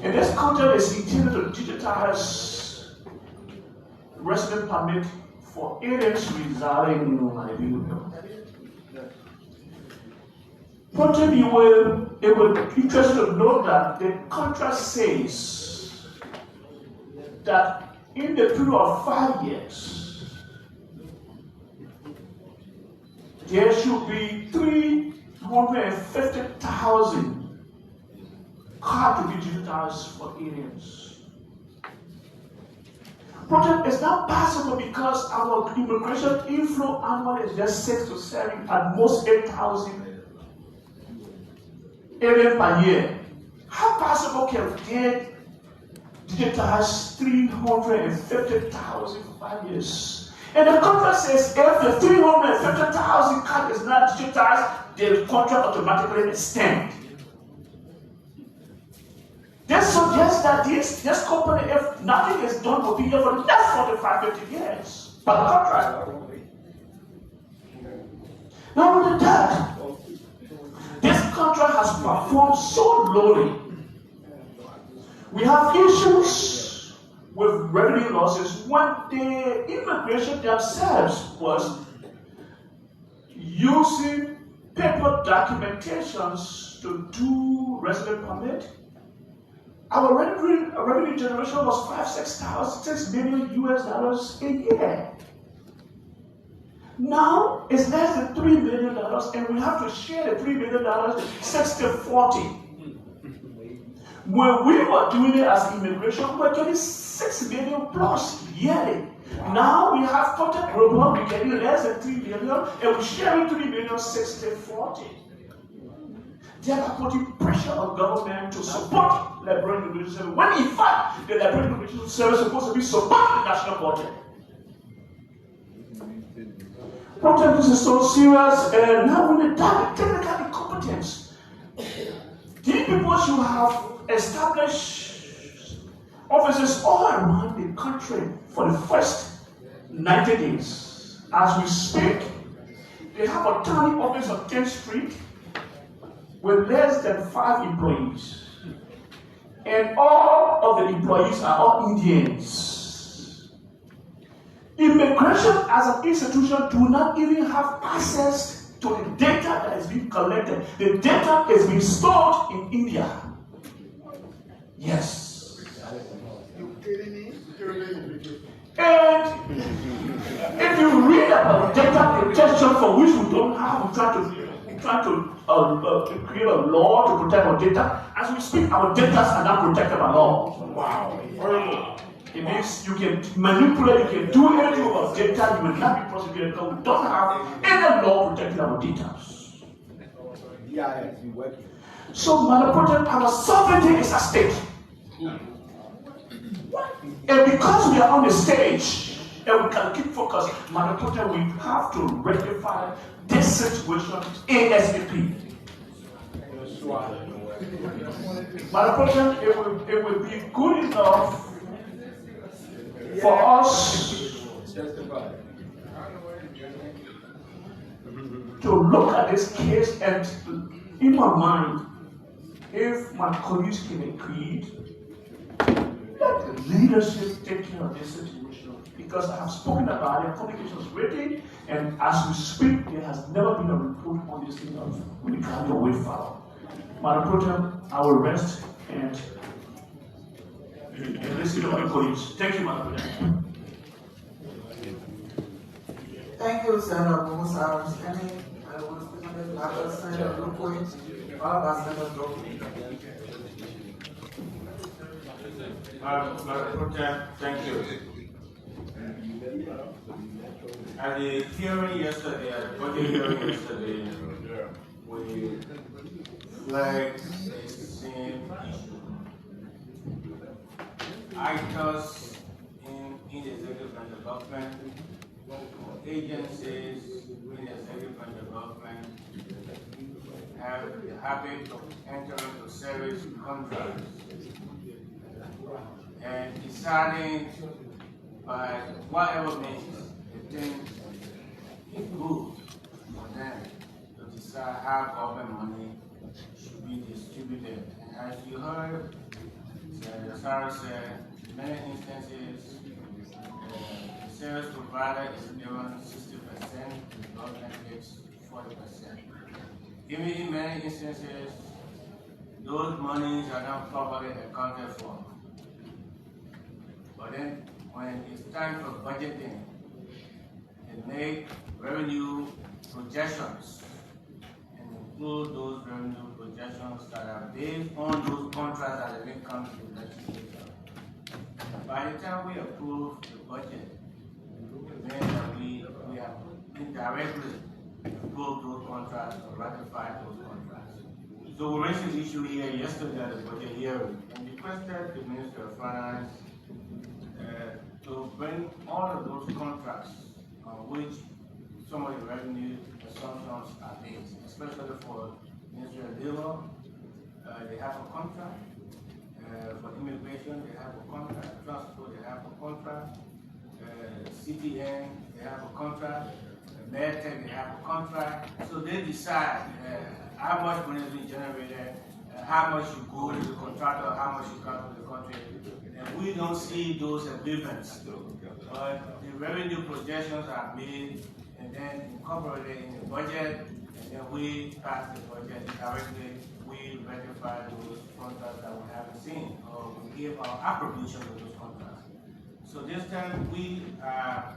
And this contract is intended to digitize resident permit for aliens residing in Liberia. But you will be interested to know that the contract says that in the period of 5 years, there should be 350,000 cards to be digitized for aliens. Project is not possible because our immigration inflow annually is just 6 to 7, at most 8,000 aliens per year. How possible can we digitize 350,000 for 5 years? And the contract says if the 350,000 card is not digitized, the contract automatically extends. This suggests that this company, if nothing is done, will be here for the next 45, 50 years. By the contract. Not only that, this contract has performed so lowly. We have issues with revenue losses when the immigration themselves was using paper documentations to do resident permit. Our revenue generation was $6 million US a year. Now it's less than $3 million, and we have to share the $3 million 60-40. When we were doing it as immigration, we were getting $6 million plus yearly. Now we have Contact Global, we're getting less than $3 million, and we're sharing $3 million 60-40. They are putting pressure on government to support Liberian Immigration Service, when in fact the Liberian Immigration Service is supposed to be supporting the national budget. Protect this is so serious, and now we need technical incompetence. These people should have established offices all around the country for the first 90 days. As we speak, they have a tiny office on 10th Street with less than 5 employees. And all of the employees are all Indians. Immigration as an institution do not even have access to the data that is being collected. The data is being stored in India. Yes. You kidding me? And if you read about data protection for which we don't have, we try to create a law to protect our data. As we speak, our data are not protected by law. Wow. Horrible. It means you can manipulate, you can do anything about data, you will not be prosecuted because we don't have any law protecting our data. So, Madam President, our sovereignty is at stake. And because we are on the stage and we can keep focused, Madam President, we have to rectify this situation ASAP. Madam President, it will be good enough for us to look at this case, and in my mind, if my colleagues can agree, let the leadership take care of this situation, because I have spoken about it, communication is ready, and as we speak, there has never been a report on this thing of when you can't wait for. Madam President, I will rest and listen to my colleagues. Thank you, Madam President. Thank you, Senator Musa. Any other Senator Lukwin? Senator Lukwin. Madam President, thank you. At the hearing yesterday, at the budget hearing yesterday, we flagged the same issue. Actors in the executive branch of government, agencies in the executive branch of government have the habit of entering into service contracts and deciding by whatever means they think is good for them to decide how government money should be distributed. And as you heard, Senator Sarah said, in many instances, the service provider is given 60%, the government gets 40%. Even in many instances, those monies are not properly accounted for. But then, when it's time for budgeting, they make revenue projections and include those revenue projections that are based on those contracts that have been come to the legislature. By the time we approve the budget, it means that we have indirectly approved those contracts or ratified those contracts. So we raised the issue here yesterday at the budget hearing and requested the Minister of Finance to bring all of those contracts on which some of the revenue assumptions are based, especially for Ministry of Labor. They have a contract. For immigration, they have a contract. Transport, they have a contract. CTN, they have a contract. MedTech, they have a contract. So they decide how much money is being generated, how much you go to the contractor, how much you come to the country. And we don't see those agreements. But the revenue projections are made and then incorporated in the budget, and then we pass the budget directly. We ratify those contracts that we haven't seen, or we give our approbation to those contracts. So this time we are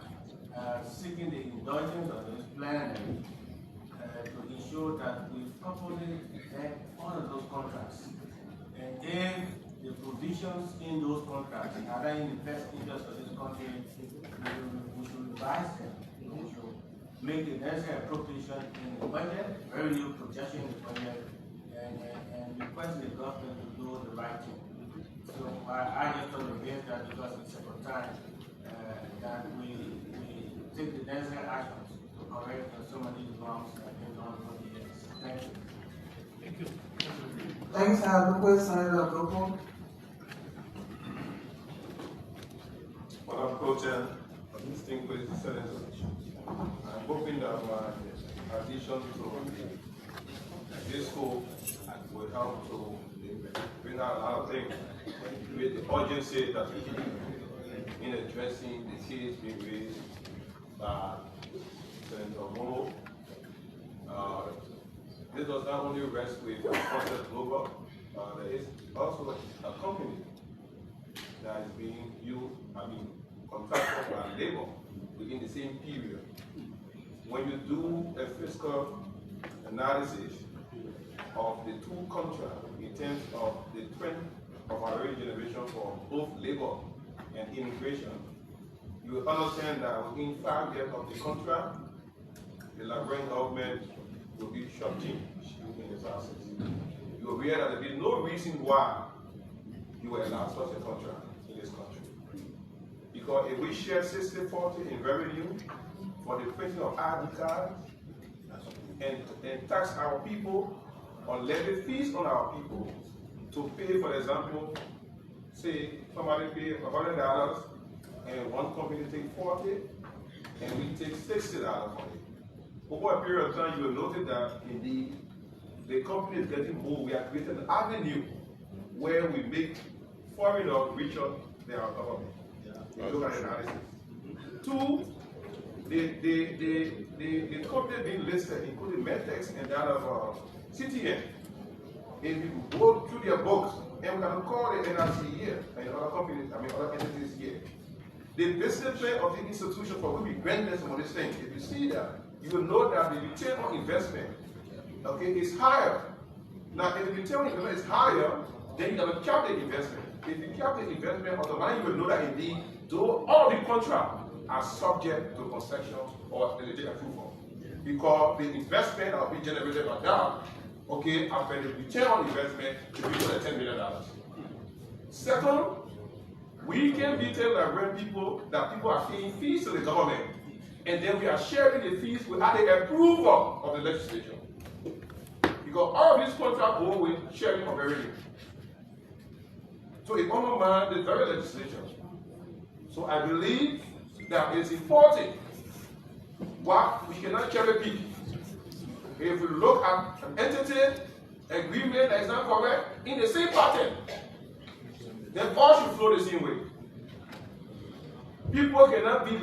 seeking the indulgence of this plenary to ensure that we properly vet all of those contracts. And if the provisions in those contracts are in the best interest of this country, we should revise them. We should make the necessary appropriation in the budget, revenue projection in the budget, and request the government to do the right thing. So I just thought of that because it's a time that we take the necessary actions to correct some of these wrongs that have been done for the years. Thank you. Thank you. Thanks, Senator Lukwin. Madam President, distinguished senators, I'm hoping that my addition to this hope will help to bring out a lot of things with the urgency that we need in addressing the case being raised by Senator Mo. This does not only rest with Process Global, there is also a company that is being used, contracted by labor within the same period. When you do a fiscal analysis of the two contracts in terms of the trend of our regeneration for both labor and immigration, you will understand that within 5 years of the contract, the Liberian government will be shorting in the process. You will realize that there is no reason why you will allow such a contract in this country. Because if we share 60-40 in revenue for the printing of ID cards and tax our people or levy fees on our people to pay, for example, say somebody pay $100 and one company take 40 and we take $60 for it. Over a period of time, you will notice that indeed the company is getting more. We have created an avenue where we make foreigners richer than our government. You look at the analysis. 2, the company being listed, including Metex and that of CTN, if you go through their books, and we can call the NRC here, and other companies, other entities here, the business plan of the institution for which we grant them some of these things, if you see that, you will know that the return on investment, okay, is higher. Now, if the return on investment is higher, then you have to cap the investment. If you cap the investment, automatically you will know that indeed, though all the contracts are subject to concession or delegate approval. Because the investment that will be generated by that, okay, after the return on investment should be for $10 million. Second, we can be telling Liberian people that people are paying fees to the government, and then we are sharing the fees without the approval of the legislature. Because all of these contracts go with sharing of revenue. So it undermines the very legislature. So I believe that it's important what we cannot cherry pick. If we look at an entity agreement that is not correct in the same pattern, then all should flow the same way. People cannot be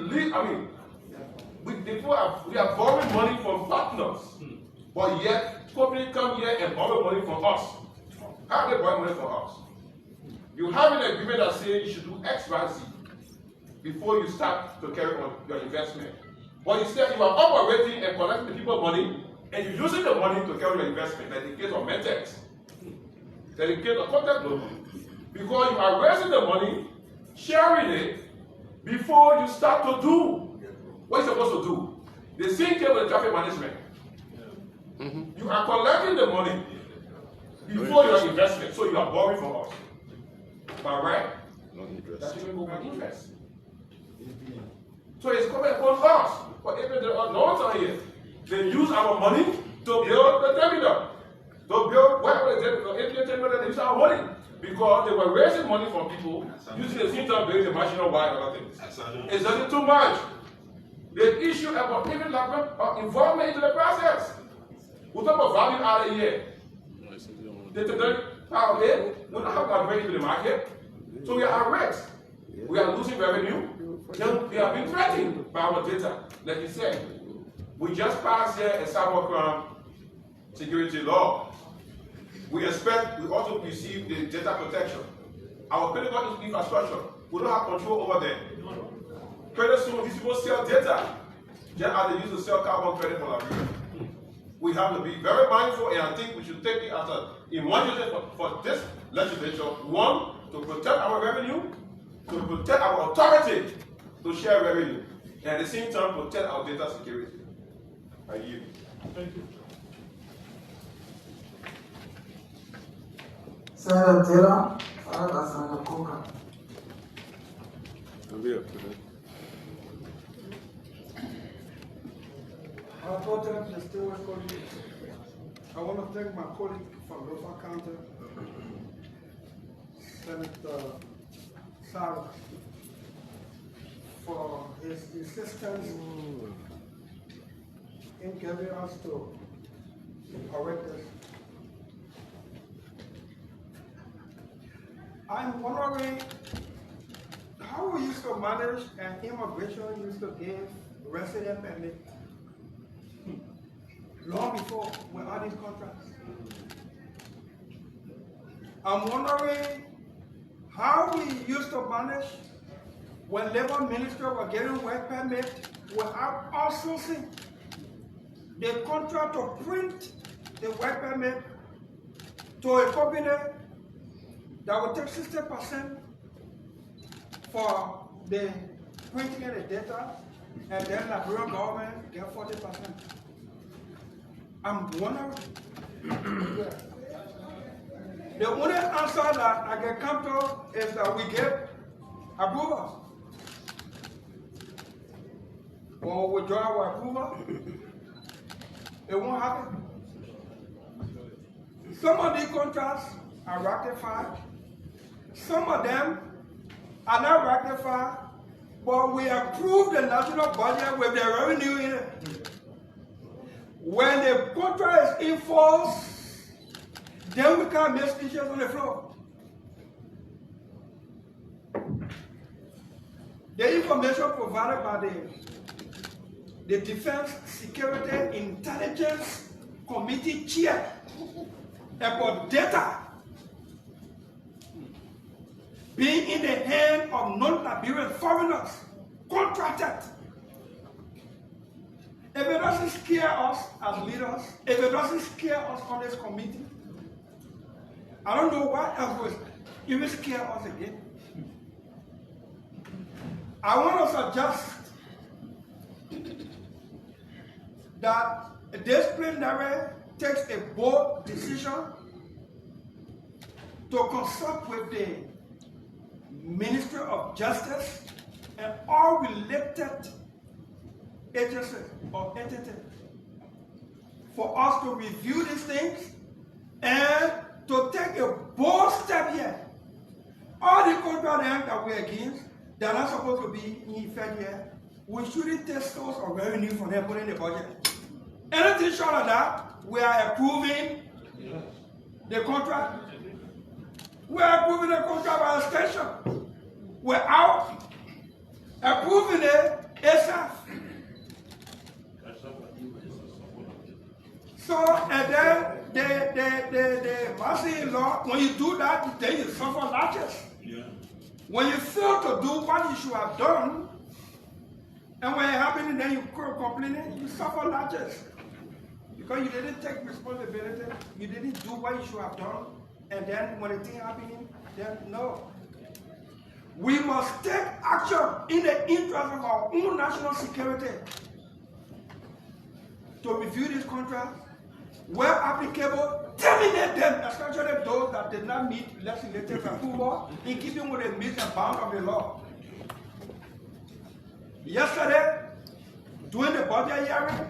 we are borrowing money from partners, but yet companies come here and borrow money from us. How are they borrowing money from us? You have an agreement that says you should do X, Y, Z before you start to carry on your investment. But instead, you are operating and collecting the people's money, and you're using the money to carry your investment, like in the case of Metex, like in the case of Contact Global. Because you are raising the money, sharing it, before you start to do what you're supposed to do. The same case with traffic management. You are collecting the money before your investment, so you are borrowing from us. But right? That's even go with interest. So it's coming upon us. But even there are no one here. They use our money to build the terminal. To build whatever the terminal, APN terminal, they use our money. Because they were raising money from people using the same time building the national wide and other things. It's just too much. The issue about even involvement into the process. We talk about value out of here. We don't have that money into the market. So we are at risk. We are losing revenue. Then we have been threatened by our data. Like you said, we just passed here a cybercrime security law. We expect we also receive the data protection. Our critical infrastructure, we don't have control over them. Pretty soon, these people sell data, just as they used to sell carbon credit for Liberia. We have to be very mindful, and I think we should take it as a emergency for this legislature. One, to protect our revenue, to protect our authority to share revenue, and at the same time protect our data security. I yield. Thank you. Senator Taylor, followed by Senator Coker. I want to thank my colleague from Lofa County, Senator Sarah, for his insistence in getting us to correct this. I'm wondering how we used to manage and immigration used to give resident permit long before we had these contracts. I'm wondering how we used to manage when labor ministry were getting work permit without outsourcing the contract to print the work permit to a company that would take 60% for the printing of the data, and then Liberian government get 40%. I'm wondering. The only answer that I can come to is that we get approval. Or we withdraw our approval. It won't happen. Some of these contracts are ratified. Some of them are not ratified, but we approve the national budget with the revenue in it. When the contract is enforced, then we can't make speeches on the floor. The information provided by the Defense Security Intelligence Committee chair about data being in the hand of non-Liberian foreigners, contracted. If it doesn't scare us as leaders, if it doesn't scare us on this committee, I don't know what else will scare us again. I want to suggest that this plenary takes a bold decision to consult with the Ministry of Justice and all related agencies or entities for us to review these things and to take a bold step here. All the contracts that we're against, they're not supposed to be in effect here. We shouldn't take source of revenue from them put in the budget. Anything short of that, we are approving the contract. We are approving the contract by extension. We're out approving it ASAP. So, and then the master-in-law, when you do that, then you suffer lashes. Yeah. When you fail to do what you should have done, and when it happens, then you complain, you suffer lashes. Because you didn't take responsibility, you didn't do what you should have done, and then when the thing happening, then no. We must take action in the interest of our own national security to review this contract. Where applicable, terminate them, especially those that did not meet legislative approval in keeping with the means and bounds of the law. Yesterday, during the budget hearing,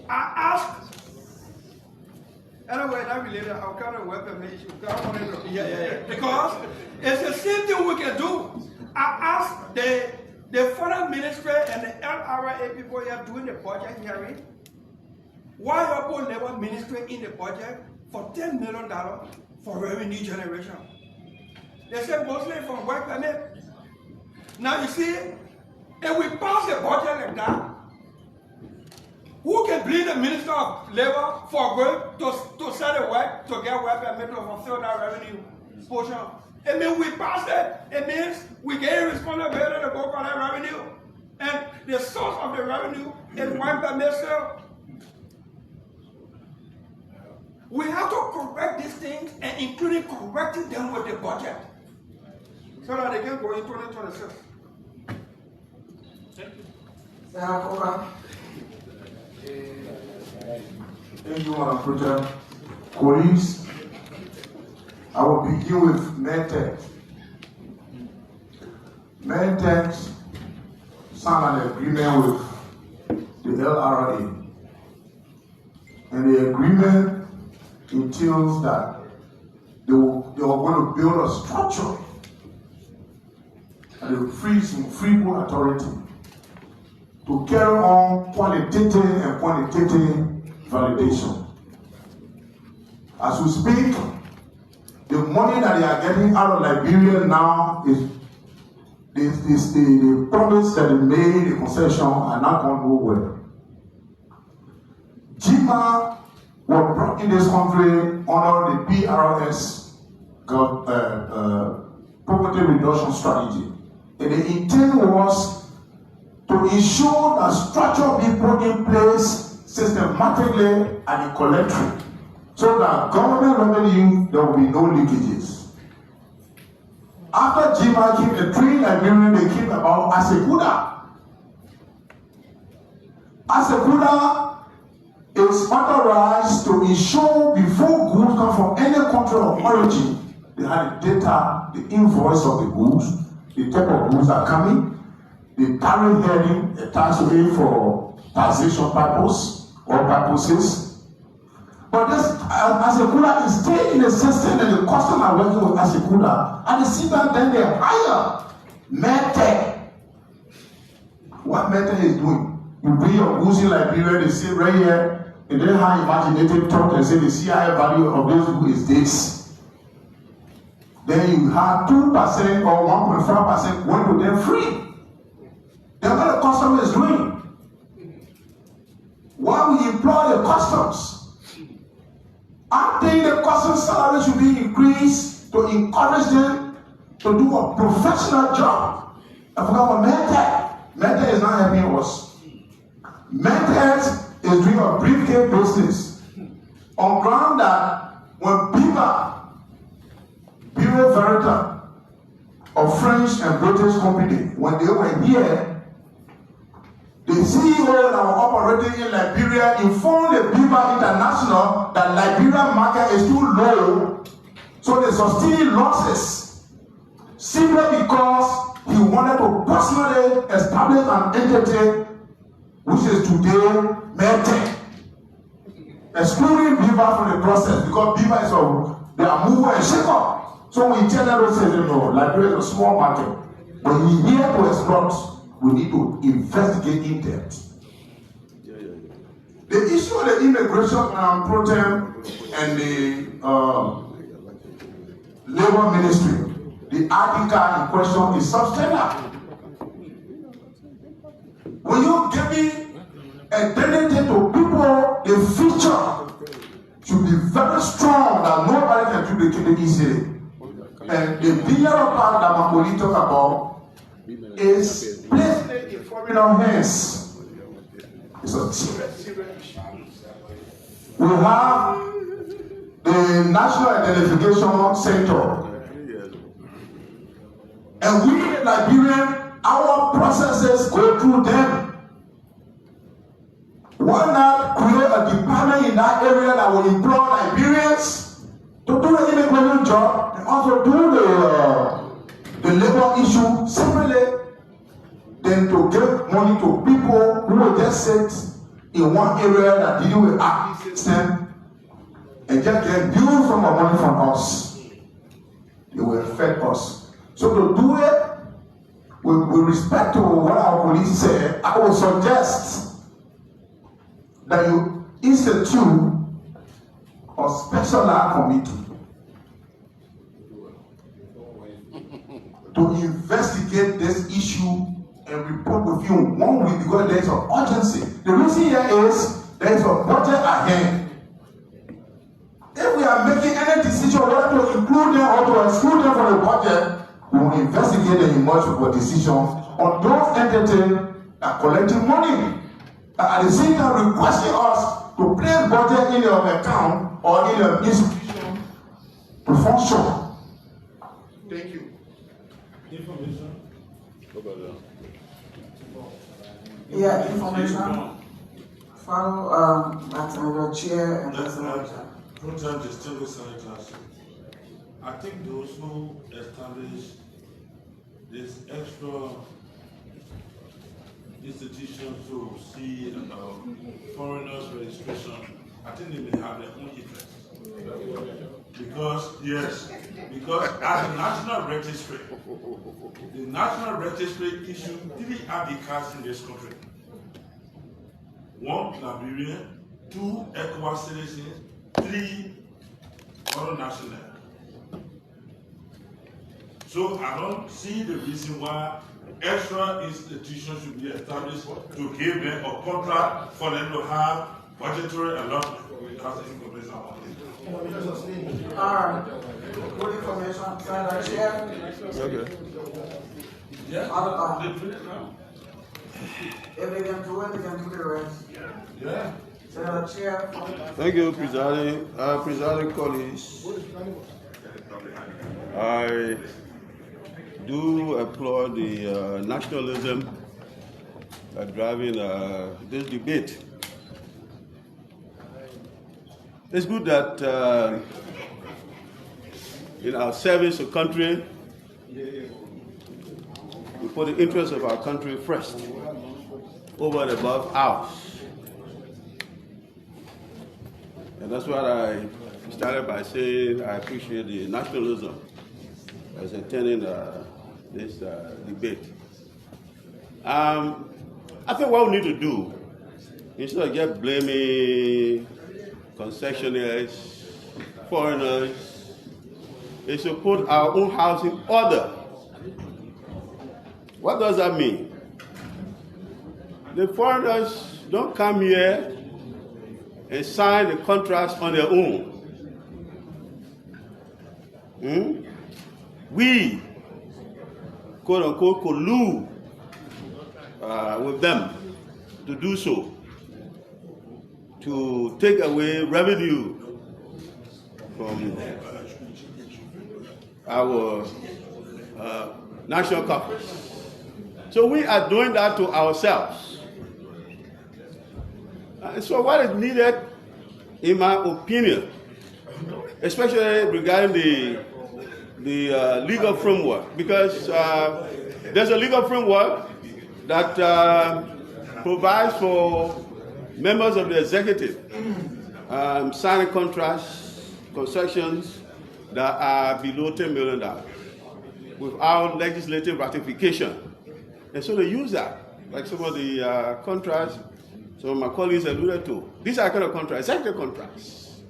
I asked, anyway, not related, how can I work with me? Because it's the same thing we can do. I asked the foreign ministry and the LRA people here during the budget hearing, why you put labor ministry in the budget for $10 million for revenue generation? They said mostly from work permit. Now you see, if we pass the budget like that, who can blame the Minister of Labor for going to set the work to get work permit to fulfill that revenue portion? It means we pass it. It means we get responsibility to go for that revenue. And the source of the revenue is work permit sale. We have to correct these things and including correcting them with the budget so that they can go in 2026. Thank you, Madam President. Colleagues, I will begin with MedTech. MedTech signed an agreement with the LRA. And the agreement entails that they are going to build a structure and a free full authority to carry on qualitative and quantitative validation. As we speak, the money that they are getting out of Liberia now is the promise that they made, the concession, are not going to go well. JIMA was brought in this country under the PRS poverty reduction strategy. And the intent was to ensure that structure be put in place systematically and in collective, so that government revenue, there will be no leakages. After Jima came, the three Liberians, they came about Asekuda. Asekuda is authorized to ensure before goods come from any country of origin, they had the data, the invoice of the goods, the type of goods are coming, the tariff heading, the tax rate for taxation purpose or purposes. But this Asekuda is still in the system and the customer are working with Asekuda, and they see that then they hire Mete. What Mete is doing? You bring your goods in Liberia, they say right here, and then how imaginative talk and say the CIF value of those goods is this. Then you have 2% or 1.5% going to them free. Then what the customer is doing? Why we employ the customs? I think the customs salary should be increased to encourage them to do a professional job. I forgot what Mete is not helping us. Mete is doing a briefcase business on ground that when Bureau Veritas of French and British company, when they were here, the CEO that were operating in Liberia informed the Beaver International that Liberian market is too low, so they sustain losses simply because he wanted to personally establish an entity which is today Mete, excluding Beaver from the process because Beaver is they are mover and shaker. So we tell them, say, no, Liberia is a small market. When we here to exploit, we need to investigate in depth. The issue of the immigration program and the labor ministry, the article in question is substandard. When you give me identity to people, the future should be very strong that nobody can duplicate it easily. And the bigger part that Makoli talk about is placing it in foreign hands. It's a serious issue. We have the National Identification Center. And we in Liberia, our processes go through them. Why not create a department in that area that will employ Liberians to do the immigration job and also do the labor issue separately, than to give money to people who will just sit in one area that deal with our system and just get bills from our money from us. It will affect us. So to do it, with respect to what our police said, I would suggest that you institute a special law committee to investigate this issue and report with you 1 week because there is an urgency. The reason here is there is a budget ahead. If we are making any decision whether to include them or to exclude them from the budget, we will investigate and emerge with a decision on those entities that are collecting money. At the same time requesting us to place budget in your account or in your institution to function. Thank you. Information. Yeah, information. Follow your chair and president. Pro-time distinguished senators. I think those who establish this extra institution to see foreigners registration, I think they may have their own interest. Because as a national registry, the national registry issue 3 abdicats in this country. 1, Liberian, 2, ECOWAS citizens, 3, other national. So I don't see the reason why extra institutions should be established to give them a contract for them to have budgetary allotment. That's the information I want. Alright. Good information. Senator Chair. Okay. Yeah. They do it now. If they can do it, they can do the rest. Yeah. Senator Chair. Thank you, presiding colleagues. do applaud the nationalism driving this debate. It's good that in our service to country, we put the interests of our country first, over and above ours. And that's what I started by saying. I appreciate the nationalism as attending this debate. I think what we need to do, instead of just blaming concessionaires, foreigners, is to put our own house in order. What does that mean? The foreigners don't come here and sign the contracts on their own. We, quote unquote, collude with them to do so, to take away revenue from our national coffers. So we are doing that to ourselves. So what is needed, in my opinion, especially regarding the legal framework, because there's a legal framework that provides for members of the executive signing contracts, concessions that are below $10 million without legislative ratification. And so they use that, like some of the contracts some of my colleagues alluded to. These are kind of contracts, executive contracts.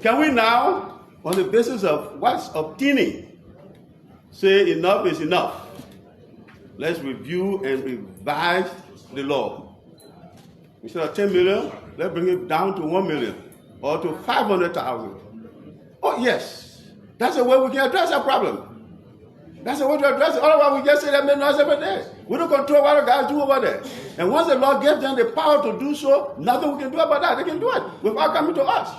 Can we now, on the basis of what's obtaining, say enough is enough? Let's review and revise the law. Instead of 10 million, let's bring it down to 1 million or to 500,000. Oh yes, that's the way we can address that problem. That's the way to address it. Otherwise, we just say that noise every day. We don't control what the guys do over there. And once the law gives them the power to do so, nothing we can do about that. They can do it without coming to us.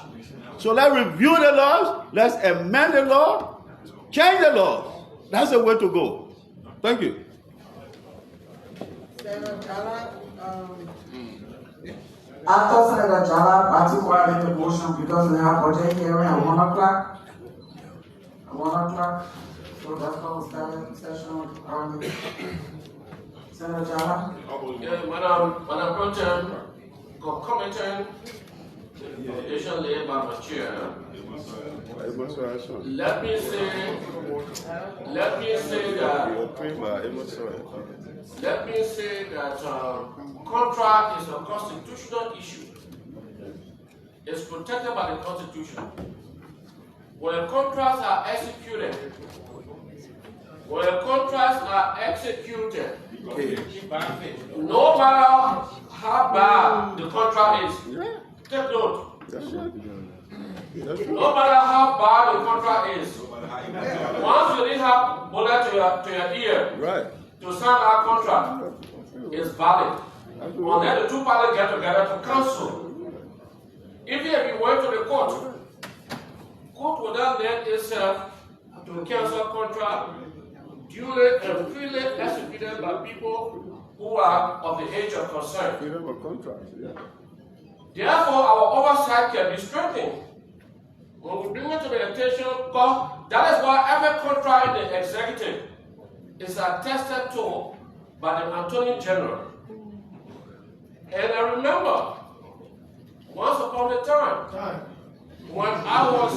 So let's review the laws, let's amend the law, change the laws. That's the way to go. Thank you. Senator Jala, after Senator Jala particularly the motion because we have budget hearing at 1 o'clock. At 1 o'clock. So that's why we started session early. Senator Jala? Yes, Madam Pro Tem, concomitant the foundation laid by my chair. Let me say that contract is a constitutional issue. It's protected by the Constitution. When contracts are executed, no matter how bad the contract is, take note. No matter how bad the contract is, once you didn't have bullet to your ear to sign that contract, it's valid. Unless the two parties get together to cancel. Even if you went to the court will then let itself to cancel contract duly and freely executed by people who are of the age of consent. Freedom of contract, yeah. Therefore, our oversight can be strengthened. When we bring it to the attention, because that is why every contract in the executive is attested to by the Attorney General. And I remember, once upon a time, when I was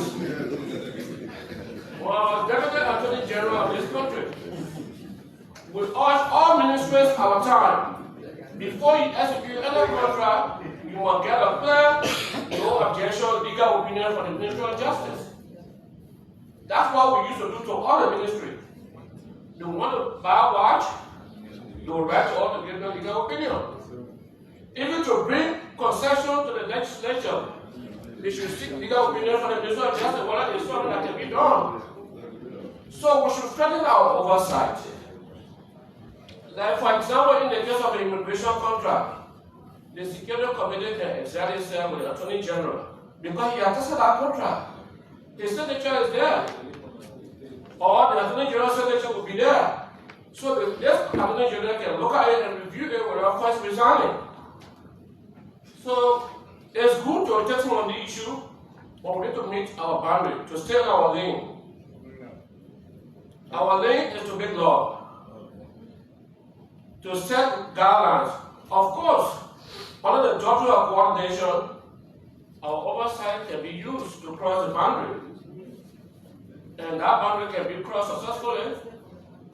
Deputy Attorney General of this country, we urge all ministries our time, before you execute any contract, you must get a clear, no objection, legal opinion from the Ministry of Justice. That's what we used to do to all the ministries. They want to buy a watch, they will write to all to give them legal opinion. Even to bring concession to the legislature, they should seek legal opinion from the Ministry of Justice whether it's something that can be done. So we should strengthen our oversight. Like for example, in the case of the immigration contract, the Security Committee can exert itself with the Attorney General because he attested that contract. His signature is there. or the Attorney General selection will be there. So the next Attorney General can look at it and review it without first resigning. So it's good to take on the issue, but we need to meet our boundary, to stay in our lane. Our lane is to make law, to set guidelines. Of course, under the doctrine of coordination, our oversight can be used to cross the boundary. And that boundary can be crossed successfully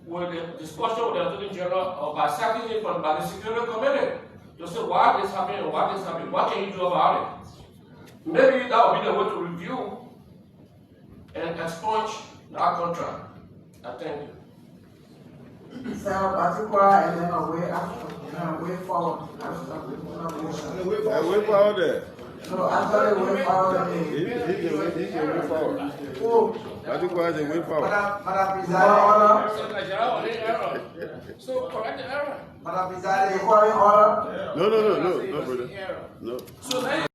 with the discussion with the Attorney General or by sacking it from by the Security Committee to say why this happened and why this happened. What can you do about it? Maybe that would be the way to review and expunge that contract. I thank you. So, particular and then a way forward. A way forward there. No, actually, way forward. He's a way forward. Who? Particular is a way forward. Madam President. So correct the error. Madam President, requiring order. No, brother. No. So then